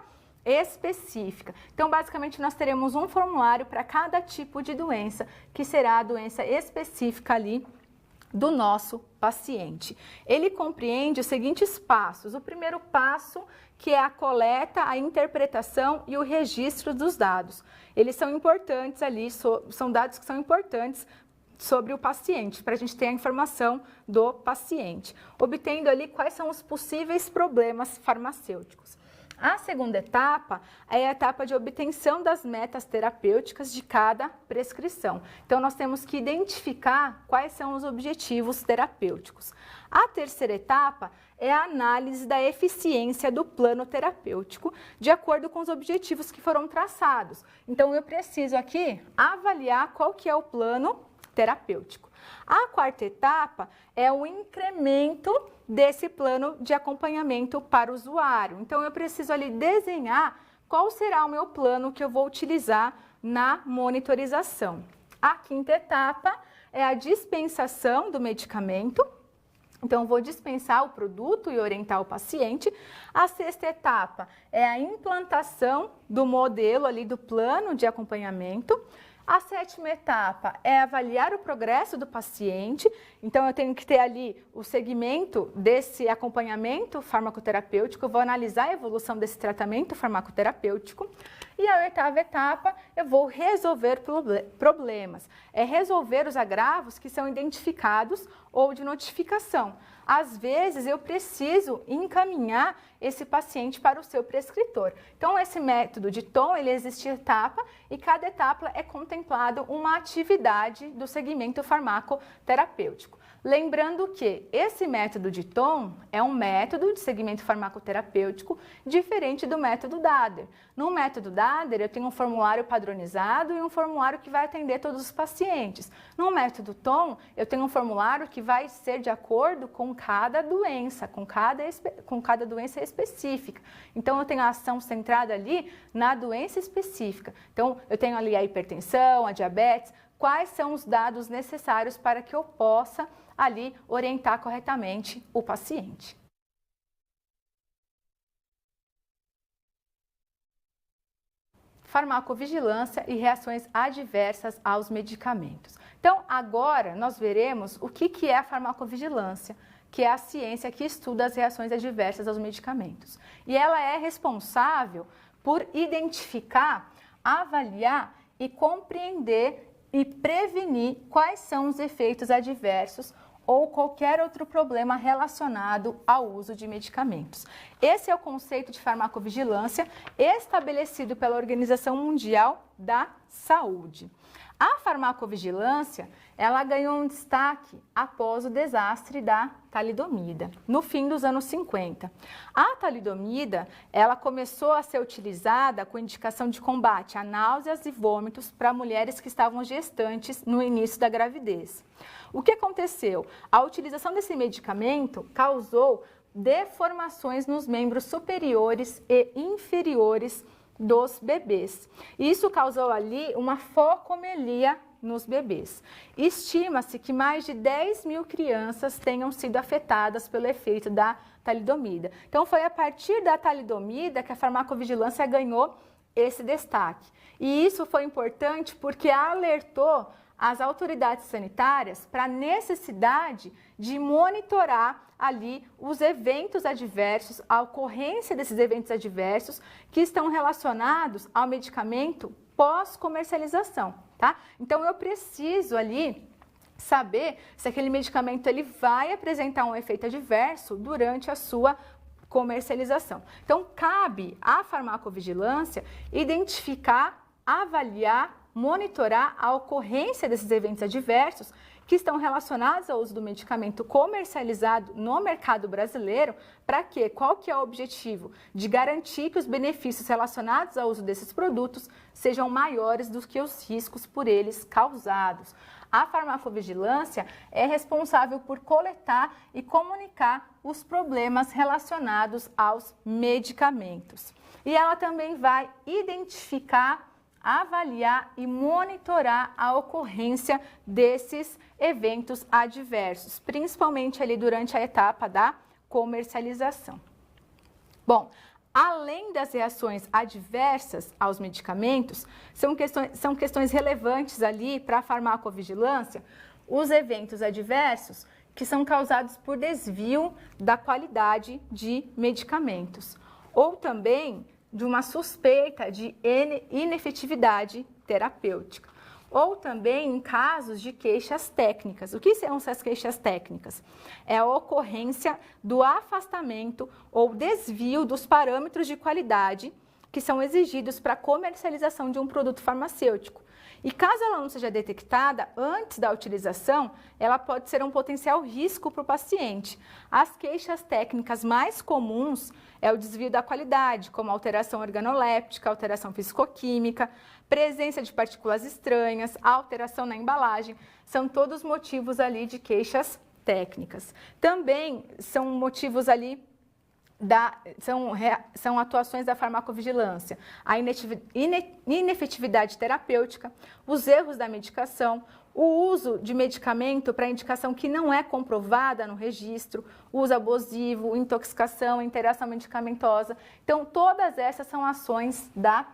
específica. Então, basicamente, nós teremos um formulário para cada tipo de doença, que será a doença específica ali do nosso paciente. Ele compreende os seguintes passos. O primeiro passo, que é a coleta, a interpretação e o registro dos dados. Eles são importantes ali, são dados que são importantes sobre o paciente, para a gente ter a informação do paciente, obtendo ali quais são os possíveis problemas farmacêuticos. A segunda etapa é a etapa de obtenção das metas terapêuticas de cada prescrição. Então, nós temos que identificar quais são os objetivos terapêuticos. A terceira etapa é a análise da eficiência do plano terapêutico de acordo com os objetivos que foram traçados. Então, eu preciso aqui avaliar qual que é o plano terapêutico. A quarta etapa é o incremento desse plano de acompanhamento para o usuário. Então, eu preciso ali desenhar qual será o meu plano que eu vou utilizar na monitorização. A quinta etapa é a dispensação do medicamento. Então, eu vou dispensar o produto e orientar o paciente. A sexta etapa é a implantação do modelo ali do plano de acompanhamento. A sétima etapa é avaliar o progresso do paciente, então eu tenho que ter ali o segmento desse acompanhamento farmacoterapêutico, eu vou analisar a evolução desse tratamento farmacoterapêutico. E a oitava etapa, eu vou resolver problemas, é resolver os agravos que são identificados ou de notificação. Às vezes, eu preciso encaminhar esse paciente para o seu prescritor. Então, esse método de TOM, ele existe etapa e cada etapa é contemplado uma atividade do segmento farmacoterapêutico. Lembrando que esse método de TOM é um método de segmento farmacoterapêutico diferente do método DADER. No método DADER, eu tenho um formulário padronizado e um formulário que vai atender todos os pacientes. No método TOM, eu tenho um formulário que vai ser de acordo com cada doença, com cada doença específica. Então, eu tenho a ação centrada ali na doença específica. Então, eu tenho ali a hipertensão, a diabetes, quais são os dados necessários para que eu possa ali orientar corretamente o paciente. Farmacovigilância e reações adversas aos medicamentos. Então, agora nós veremos o que é a farmacovigilância, que é a ciência que estuda as reações adversas aos medicamentos. E ela é responsável por identificar, avaliar e compreender e prevenir quais são os efeitos adversos ou qualquer outro problema relacionado ao uso de medicamentos. Esse é o conceito de farmacovigilância estabelecido pela Organização Mundial da Saúde. A farmacovigilância, ela ganhou um destaque após o desastre da talidomida, no fim dos anos 50. A talidomida, ela começou a ser utilizada com indicação de combate a náuseas e vômitos para mulheres que estavam gestantes no início da gravidez. O que aconteceu? A utilização desse medicamento causou deformações nos membros superiores e inferiores dos bebês. Isso causou ali uma focomelia nos bebês. Estima-se que mais de 10 mil crianças tenham sido afetadas pelo efeito da talidomida. Então, foi a partir da talidomida que a farmacovigilância ganhou esse destaque. E isso foi importante porque alertou as autoridades sanitárias para a necessidade de monitorar ali os eventos adversos, a ocorrência desses eventos adversos que estão relacionados ao medicamento pós-comercialização, tá? Então, eu preciso ali saber se aquele medicamento ele vai apresentar um efeito adverso durante a sua comercialização. Então, cabe à farmacovigilância identificar, avaliar, monitorar a ocorrência desses eventos adversos que estão relacionados ao uso do medicamento comercializado no mercado brasileiro. Para quê? Qual que é o objetivo? De garantir que os benefícios relacionados ao uso desses produtos sejam maiores do que os riscos por eles causados. A farmacovigilância é responsável por coletar e comunicar os problemas relacionados aos medicamentos. E ela também vai identificar, avaliar e monitorar a ocorrência desses eventos adversos, principalmente ali durante a etapa da comercialização. Bom, além das reações adversas aos medicamentos, são questões relevantes ali para a farmacovigilância, os eventos adversos que são causados por desvio da qualidade de medicamentos, ou também de uma suspeita de inefetividade terapêutica, ou também em casos de queixas técnicas. O que são essas queixas técnicas? É a ocorrência do afastamento ou desvio dos parâmetros de qualidade que são exigidos para a comercialização de um produto farmacêutico. E caso ela não seja detectada antes da utilização, ela pode ser um potencial risco para o paciente. As queixas técnicas mais comuns é o desvio da qualidade, como alteração organoléptica, alteração fisicoquímica, presença de partículas estranhas, alteração na embalagem, são todos motivos ali de queixas técnicas. Também são motivos ali são atuações da farmacovigilância, a inefetividade terapêutica, os erros da medicação, o uso de medicamento para indicação que não é comprovada no registro, uso abusivo, intoxicação, interação medicamentosa. Então, todas essas são ações da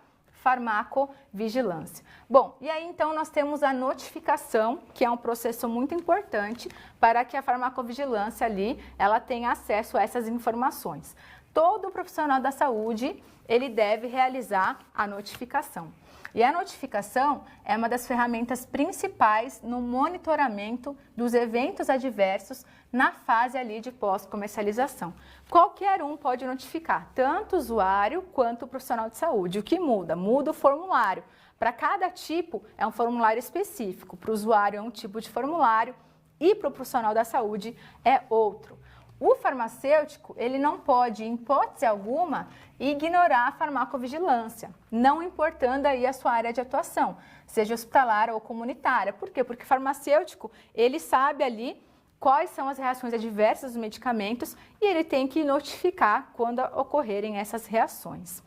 farmacovigilância. Bom, e aí então nós temos a notificação, que é um processo muito importante para que a farmacovigilância ali, ela tenha acesso a essas informações. Todo profissional da saúde, ele deve realizar a notificação. E a notificação é uma das ferramentas principais no monitoramento dos eventos adversos na fase ali de pós-comercialização. Qualquer um pode notificar, tanto o usuário quanto o profissional de saúde. O que muda? Muda o formulário. Para cada tipo é um formulário específico. Para o usuário é um tipo de formulário e para o profissional da saúde é outro. O farmacêutico, ele não pode, em hipótese alguma, ignorar a farmacovigilância, não importando aí a sua área de atuação, seja hospitalar ou comunitária. Por quê? Porque o farmacêutico, ele sabe ali quais são as reações adversas dos medicamentos e ele tem que notificar quando ocorrerem essas reações.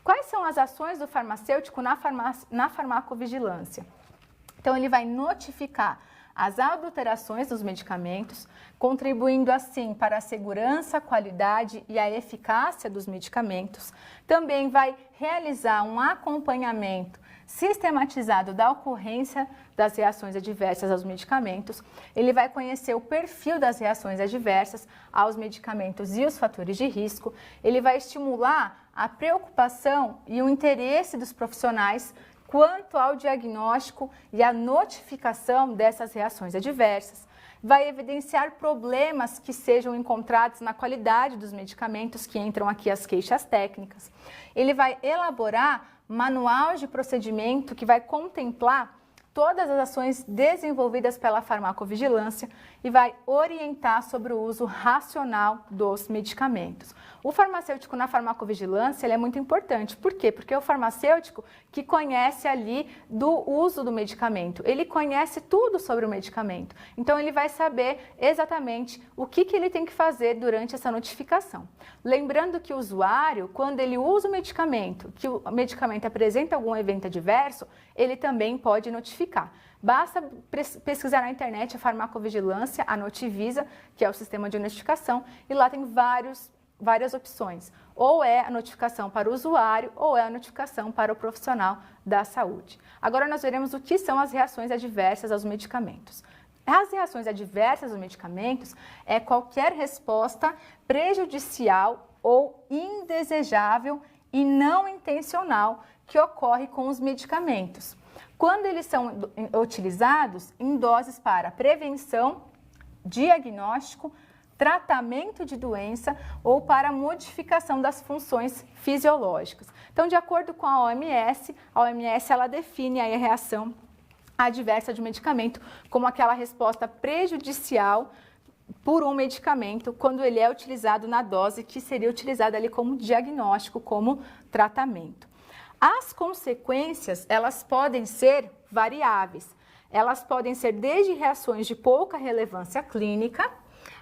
Quais são as ações do farmacêutico na farmacovigilância? Então, ele vai notificar as adulterações dos medicamentos, contribuindo assim para a segurança, a qualidade e a eficácia dos medicamentos. Também vai realizar um acompanhamento sistematizado da ocorrência das reações adversas aos medicamentos. Ele vai conhecer o perfil das reações adversas aos medicamentos e os fatores de risco. Ele vai estimular a preocupação e o interesse dos profissionais quanto ao diagnóstico e à notificação dessas reações adversas. Vai evidenciar problemas que sejam encontrados na qualidade dos medicamentos, que entram aqui as queixas técnicas. Ele vai elaborar manual de procedimento que vai contemplar todas as ações desenvolvidas pela farmacovigilância e vai orientar sobre o uso racional dos medicamentos. O farmacêutico na farmacovigilância ele é muito importante. Por quê? Porque é o farmacêutico que conhece ali do uso do medicamento. Ele conhece tudo sobre o medicamento. Então, ele vai saber exatamente o que ele tem que fazer durante essa notificação. Lembrando que o usuário, quando ele usa o medicamento, que o medicamento apresenta algum evento adverso, ele também pode notificar. Basta pesquisar na internet a farmacovigilância, a Notivisa, que é o sistema de notificação, e lá tem várias opções. Ou é a notificação para o usuário, ou é a notificação para o profissional da saúde. Agora nós veremos o que são as reações adversas aos medicamentos. As reações adversas aos medicamentos é qualquer resposta prejudicial ou indesejável e não intencional que ocorre com os medicamentos, quando eles são utilizados em doses para prevenção, diagnóstico, tratamento de doença ou para modificação das funções fisiológicas. Então, de acordo com a OMS ela define aí a reação adversa de medicamento como aquela resposta prejudicial por um medicamento quando ele é utilizado na dose que seria utilizada ali como diagnóstico, como tratamento. As consequências, elas podem ser variáveis. Elas podem ser desde reações de pouca relevância clínica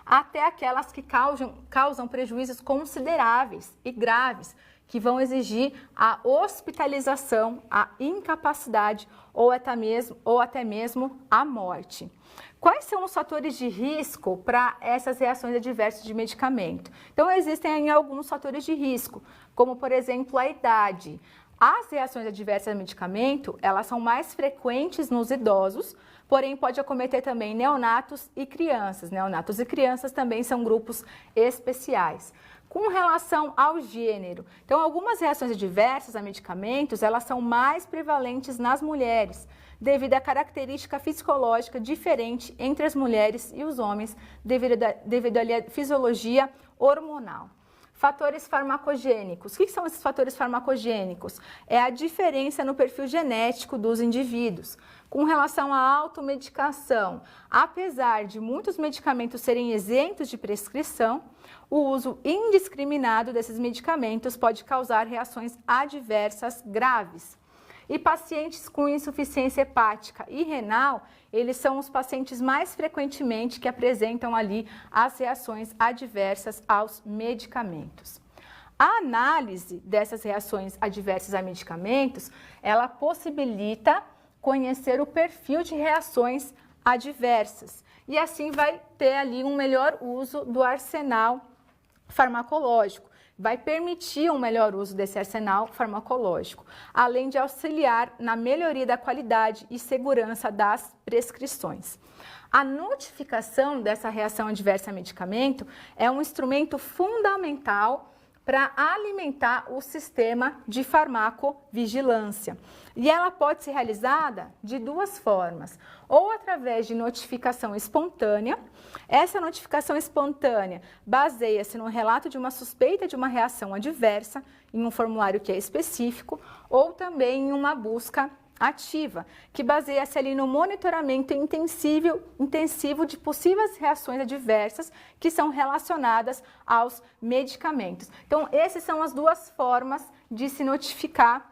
até aquelas que causam prejuízos consideráveis e graves, que vão exigir a hospitalização, a incapacidade ou até mesmo a morte. Quais são os fatores de risco para essas reações adversas de medicamento? Então, existem alguns fatores de risco, como, por exemplo, a idade. As reações adversas a medicamento, elas são mais frequentes nos idosos, porém pode acometer também neonatos e crianças. Neonatos e crianças também são grupos especiais. Com relação ao gênero, então algumas reações adversas a medicamentos, elas são mais prevalentes nas mulheres, devido à característica fisiológica diferente entre as mulheres e os homens, devido à fisiologia hormonal. Fatores farmacogênicos. O que são esses fatores farmacogênicos? É a diferença no perfil genético dos indivíduos. Com relação à automedicação, apesar de muitos medicamentos serem isentos de prescrição, o uso indiscriminado desses medicamentos pode causar reações adversas graves. E pacientes com insuficiência hepática e renal, eles são os pacientes mais frequentemente que apresentam ali as reações adversas aos medicamentos. A análise dessas reações adversas a medicamentos, ela possibilita conhecer o perfil de reações adversas e assim vai ter ali um melhor uso do arsenal farmacológico. Vai permitir um melhor uso desse arsenal farmacológico, além de auxiliar na melhoria da qualidade e segurança das prescrições. A notificação dessa reação adversa a medicamento é um instrumento fundamental para alimentar o sistema de farmacovigilância. E ela pode ser realizada de duas formas, ou através de notificação espontânea. Essa notificação espontânea baseia-se no relato de uma suspeita de uma reação adversa, em um formulário que é específico, ou também em uma busca ativa, que baseia-se ali no monitoramento intensivo de possíveis reações adversas que são relacionadas aos medicamentos. Então, essas são as duas formas de se notificar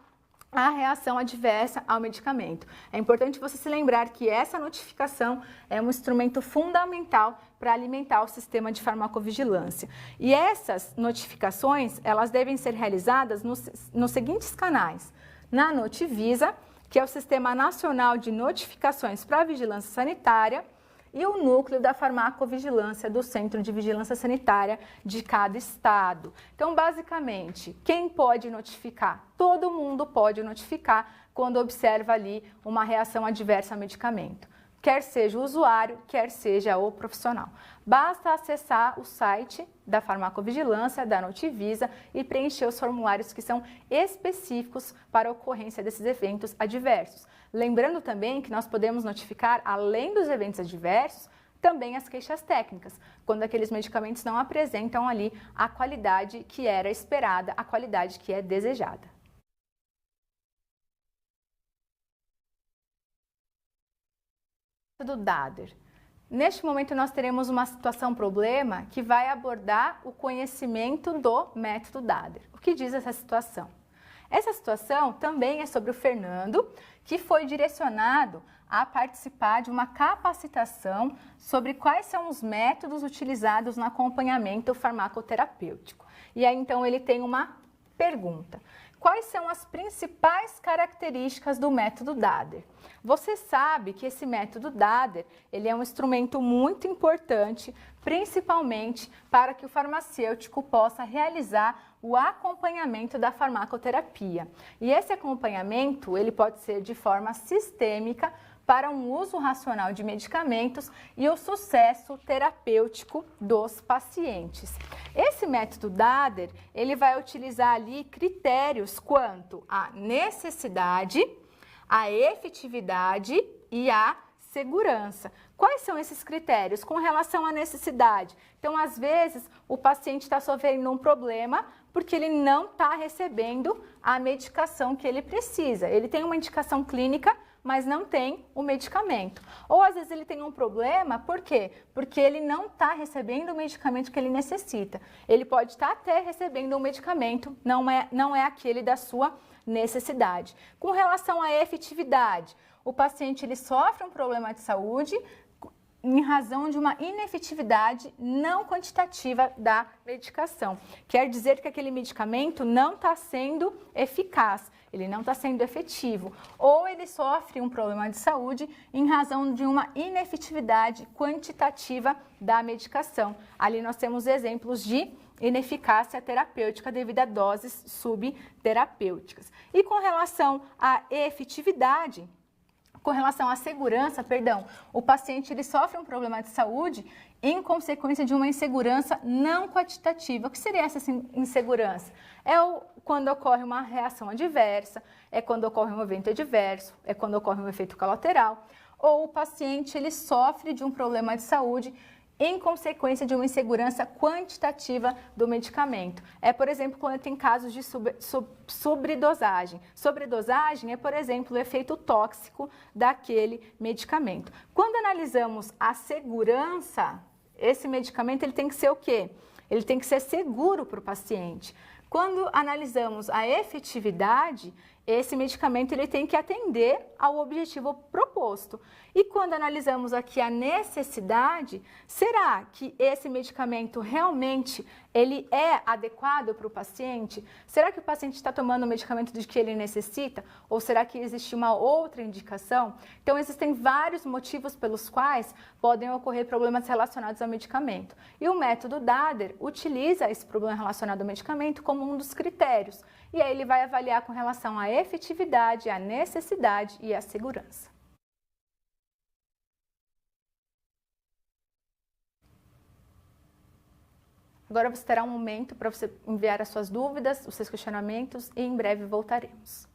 a reação adversa ao medicamento. É importante você se lembrar que essa notificação é um instrumento fundamental para alimentar o sistema de farmacovigilância. E essas notificações, elas devem ser realizadas nos seguintes canais. Na Notivisa, que é o Sistema Nacional de Notificações para a Vigilância Sanitária, e o núcleo da farmacovigilância do Centro de Vigilância Sanitária de cada estado. Então, basicamente, quem pode notificar? Todo mundo pode notificar quando observa ali uma reação adversa a medicamento, quer seja o usuário, quer seja o profissional. Basta acessar o site da farmacovigilância, da Notivisa, e preencher os formulários que são específicos para a ocorrência desses eventos adversos. Lembrando também que nós podemos notificar, além dos eventos adversos, também as queixas técnicas, quando aqueles medicamentos não apresentam ali a qualidade que era esperada, a qualidade que é desejada. Do DADER. Neste momento nós teremos uma problema que vai abordar o conhecimento do método DADER. O que diz essa situação? Essa situação também é sobre o Fernando, que foi direcionado a participar de uma capacitação sobre quais são os métodos utilizados no acompanhamento farmacoterapêutico. E aí então ele tem uma pergunta. Quais são as principais características do método DADER? Você sabe que esse método DADER, ele é um instrumento muito importante, principalmente para que o farmacêutico possa realizar o acompanhamento da farmacoterapia. E esse acompanhamento, ele pode ser de forma sistêmica para um uso racional de medicamentos e o sucesso terapêutico dos pacientes. Esse método DADER, ele vai utilizar ali critérios quanto à necessidade, à efetividade e à segurança. Quais são esses critérios? Com relação à necessidade. Então, às vezes, o paciente está sofrendo um problema porque ele não está recebendo a medicação que ele precisa. Ele tem uma indicação clínica, mas não tem o medicamento. Ou às vezes ele tem um problema, por quê? Porque ele não está recebendo o medicamento que ele necessita. Ele pode estar até recebendo um medicamento, não é aquele da sua necessidade. Com relação à efetividade, o paciente ele sofre um problema de saúde em razão de uma inefetividade não quantitativa da medicação. Quer dizer que aquele medicamento não está sendo eficaz, ele não está sendo efetivo. Ou ele sofre um problema de saúde em razão de uma inefetividade quantitativa da medicação. Ali nós temos exemplos de ineficácia terapêutica devido a doses subterapêuticas. E com relação à efetividade, com relação à segurança, o paciente ele sofre um problema de saúde em consequência de uma insegurança não quantitativa. O que seria essa insegurança? Quando ocorre uma reação adversa, é quando ocorre um evento adverso, é quando ocorre um efeito colateral, ou o paciente ele sofre de um problema de saúde em consequência de uma insegurança quantitativa do medicamento. Por exemplo, quando tem casos de sobredosagem. Sobredosagem é, por exemplo, o efeito tóxico daquele medicamento. Quando analisamos a segurança, esse medicamento ele tem que ser o quê? Ele tem que ser seguro para o paciente. Quando analisamos a efetividade, esse medicamento ele tem que atender ao objetivo proposto. E quando analisamos aqui a necessidade, será que esse medicamento realmente ele é adequado para o paciente? Será que o paciente está tomando o medicamento de que ele necessita? Ou será que existe uma outra indicação? Então, existem vários motivos pelos quais podem ocorrer problemas relacionados ao medicamento. E o método DADER utiliza esse problema relacionado ao medicamento como um dos critérios. E aí ele vai avaliar com relação à efetividade, à necessidade e à segurança. Agora você terá um momento para você enviar as suas dúvidas, os seus questionamentos e em breve voltaremos.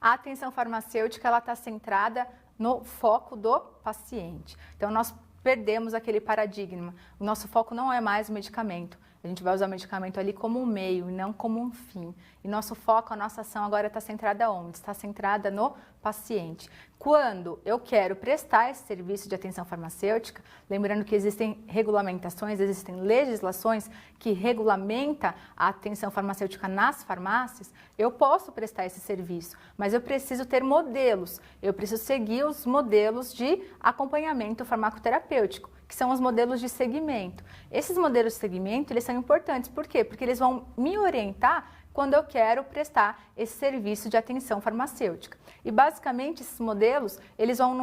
A atenção farmacêutica ela está centrada no foco do paciente. Então, nós perdemos aquele paradigma. O nosso foco não é mais o medicamento. A gente vai usar o medicamento ali como um meio e não como um fim. E nosso foco, a nossa ação agora está centrada onde? Está centrada no paciente. Quando eu quero prestar esse serviço de atenção farmacêutica, lembrando que existem regulamentações, existem legislações que regulamentam a atenção farmacêutica nas farmácias, eu posso prestar esse serviço, mas eu preciso ter modelos, eu preciso seguir os modelos de acompanhamento farmacoterapêutico, que são os modelos de segmento. Esses modelos de segmento, eles são importantes. Por quê? Porque eles vão me orientar quando eu quero prestar esse serviço de atenção farmacêutica. E basicamente esses modelos, eles vão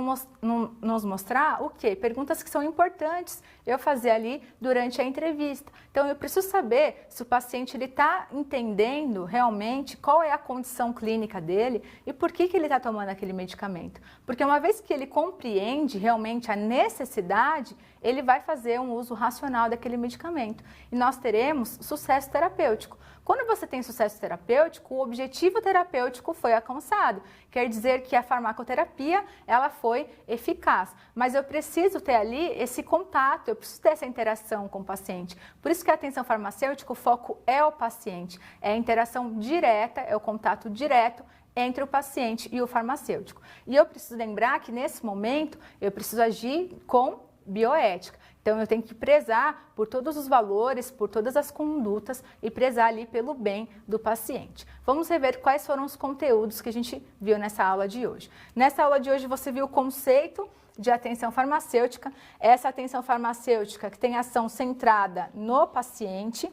nos mostrar o quê? Perguntas que são importantes eu fazer ali durante a entrevista. Então eu preciso saber se o paciente está entendendo realmente qual é a condição clínica dele e por que ele está tomando aquele medicamento. Porque uma vez que ele compreende realmente a necessidade, ele vai fazer um uso racional daquele medicamento. E nós teremos sucesso terapêutico. Quando você tem sucesso terapêutico, o objetivo terapêutico foi alcançado. Quer dizer que a farmacoterapia ela foi eficaz. Mas eu preciso ter ali esse contato, eu preciso ter essa interação com o paciente. Por isso que a atenção farmacêutica, o foco é o paciente. É a interação direta, é o contato direto entre o paciente e o farmacêutico. E eu preciso lembrar que nesse momento eu preciso agir com bioética. Então, eu tenho que prezar por todos os valores, por todas as condutas e prezar ali pelo bem do paciente. Vamos rever quais foram os conteúdos que a gente viu nessa aula de hoje. Nessa aula de hoje, você viu o conceito de atenção farmacêutica. Essa atenção farmacêutica que tem ação centrada no paciente.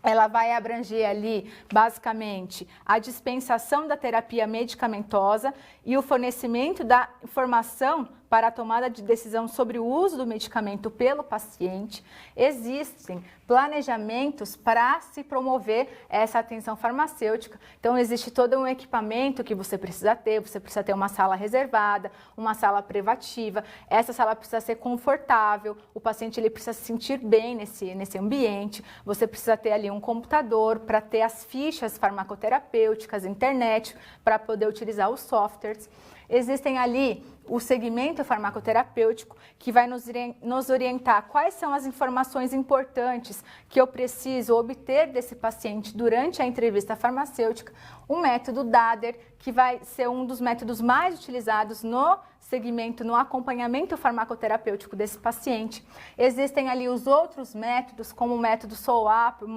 Ela vai abranger ali, basicamente, a dispensação da terapia medicamentosa e o fornecimento da informação para a tomada de decisão sobre o uso do medicamento pelo paciente. Existem planejamentos para se promover essa atenção farmacêutica. Então, existe todo um equipamento que você precisa ter uma sala reservada, uma sala privativa, essa sala precisa ser confortável, o paciente ele precisa se sentir bem nesse ambiente, você precisa ter ali um computador para ter as fichas farmacoterapêuticas, internet, para poder utilizar os softwares. Existem ali o segmento farmacoterapêutico que vai nos orientar quais são as informações importantes que eu preciso obter desse paciente durante a entrevista farmacêutica. O método DADER, que vai ser um dos métodos mais utilizados no segmento, no acompanhamento farmacoterapêutico desse paciente. Existem ali os outros métodos, como o método SOAP, o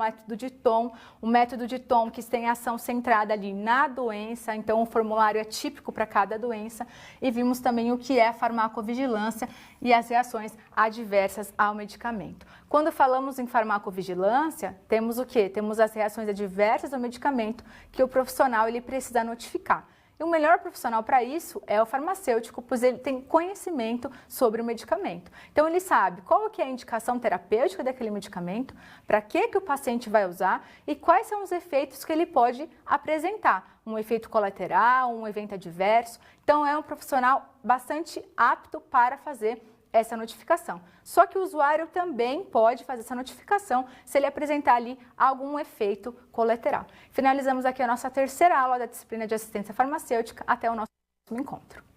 método de Tom que tem ação centrada ali na doença, então o formulário é típico para cada doença. E vimos também o que é a farmacovigilância e as reações adversas ao medicamento. Quando falamos em farmacovigilância, temos o quê? Temos as reações adversas ao medicamento que o profissional ele precisa notificar. E o melhor profissional para isso é o farmacêutico, pois ele tem conhecimento sobre o medicamento. Então, ele sabe qual que é a indicação terapêutica daquele medicamento, para que o paciente vai usar e quais são os efeitos que ele pode apresentar. Um efeito colateral, um evento adverso. Então, é um profissional bastante apto para fazer essa notificação. Só que o usuário também pode fazer essa notificação se ele apresentar ali algum efeito colateral. Finalizamos aqui a nossa terceira aula da disciplina de assistência farmacêutica. Até o nosso próximo encontro.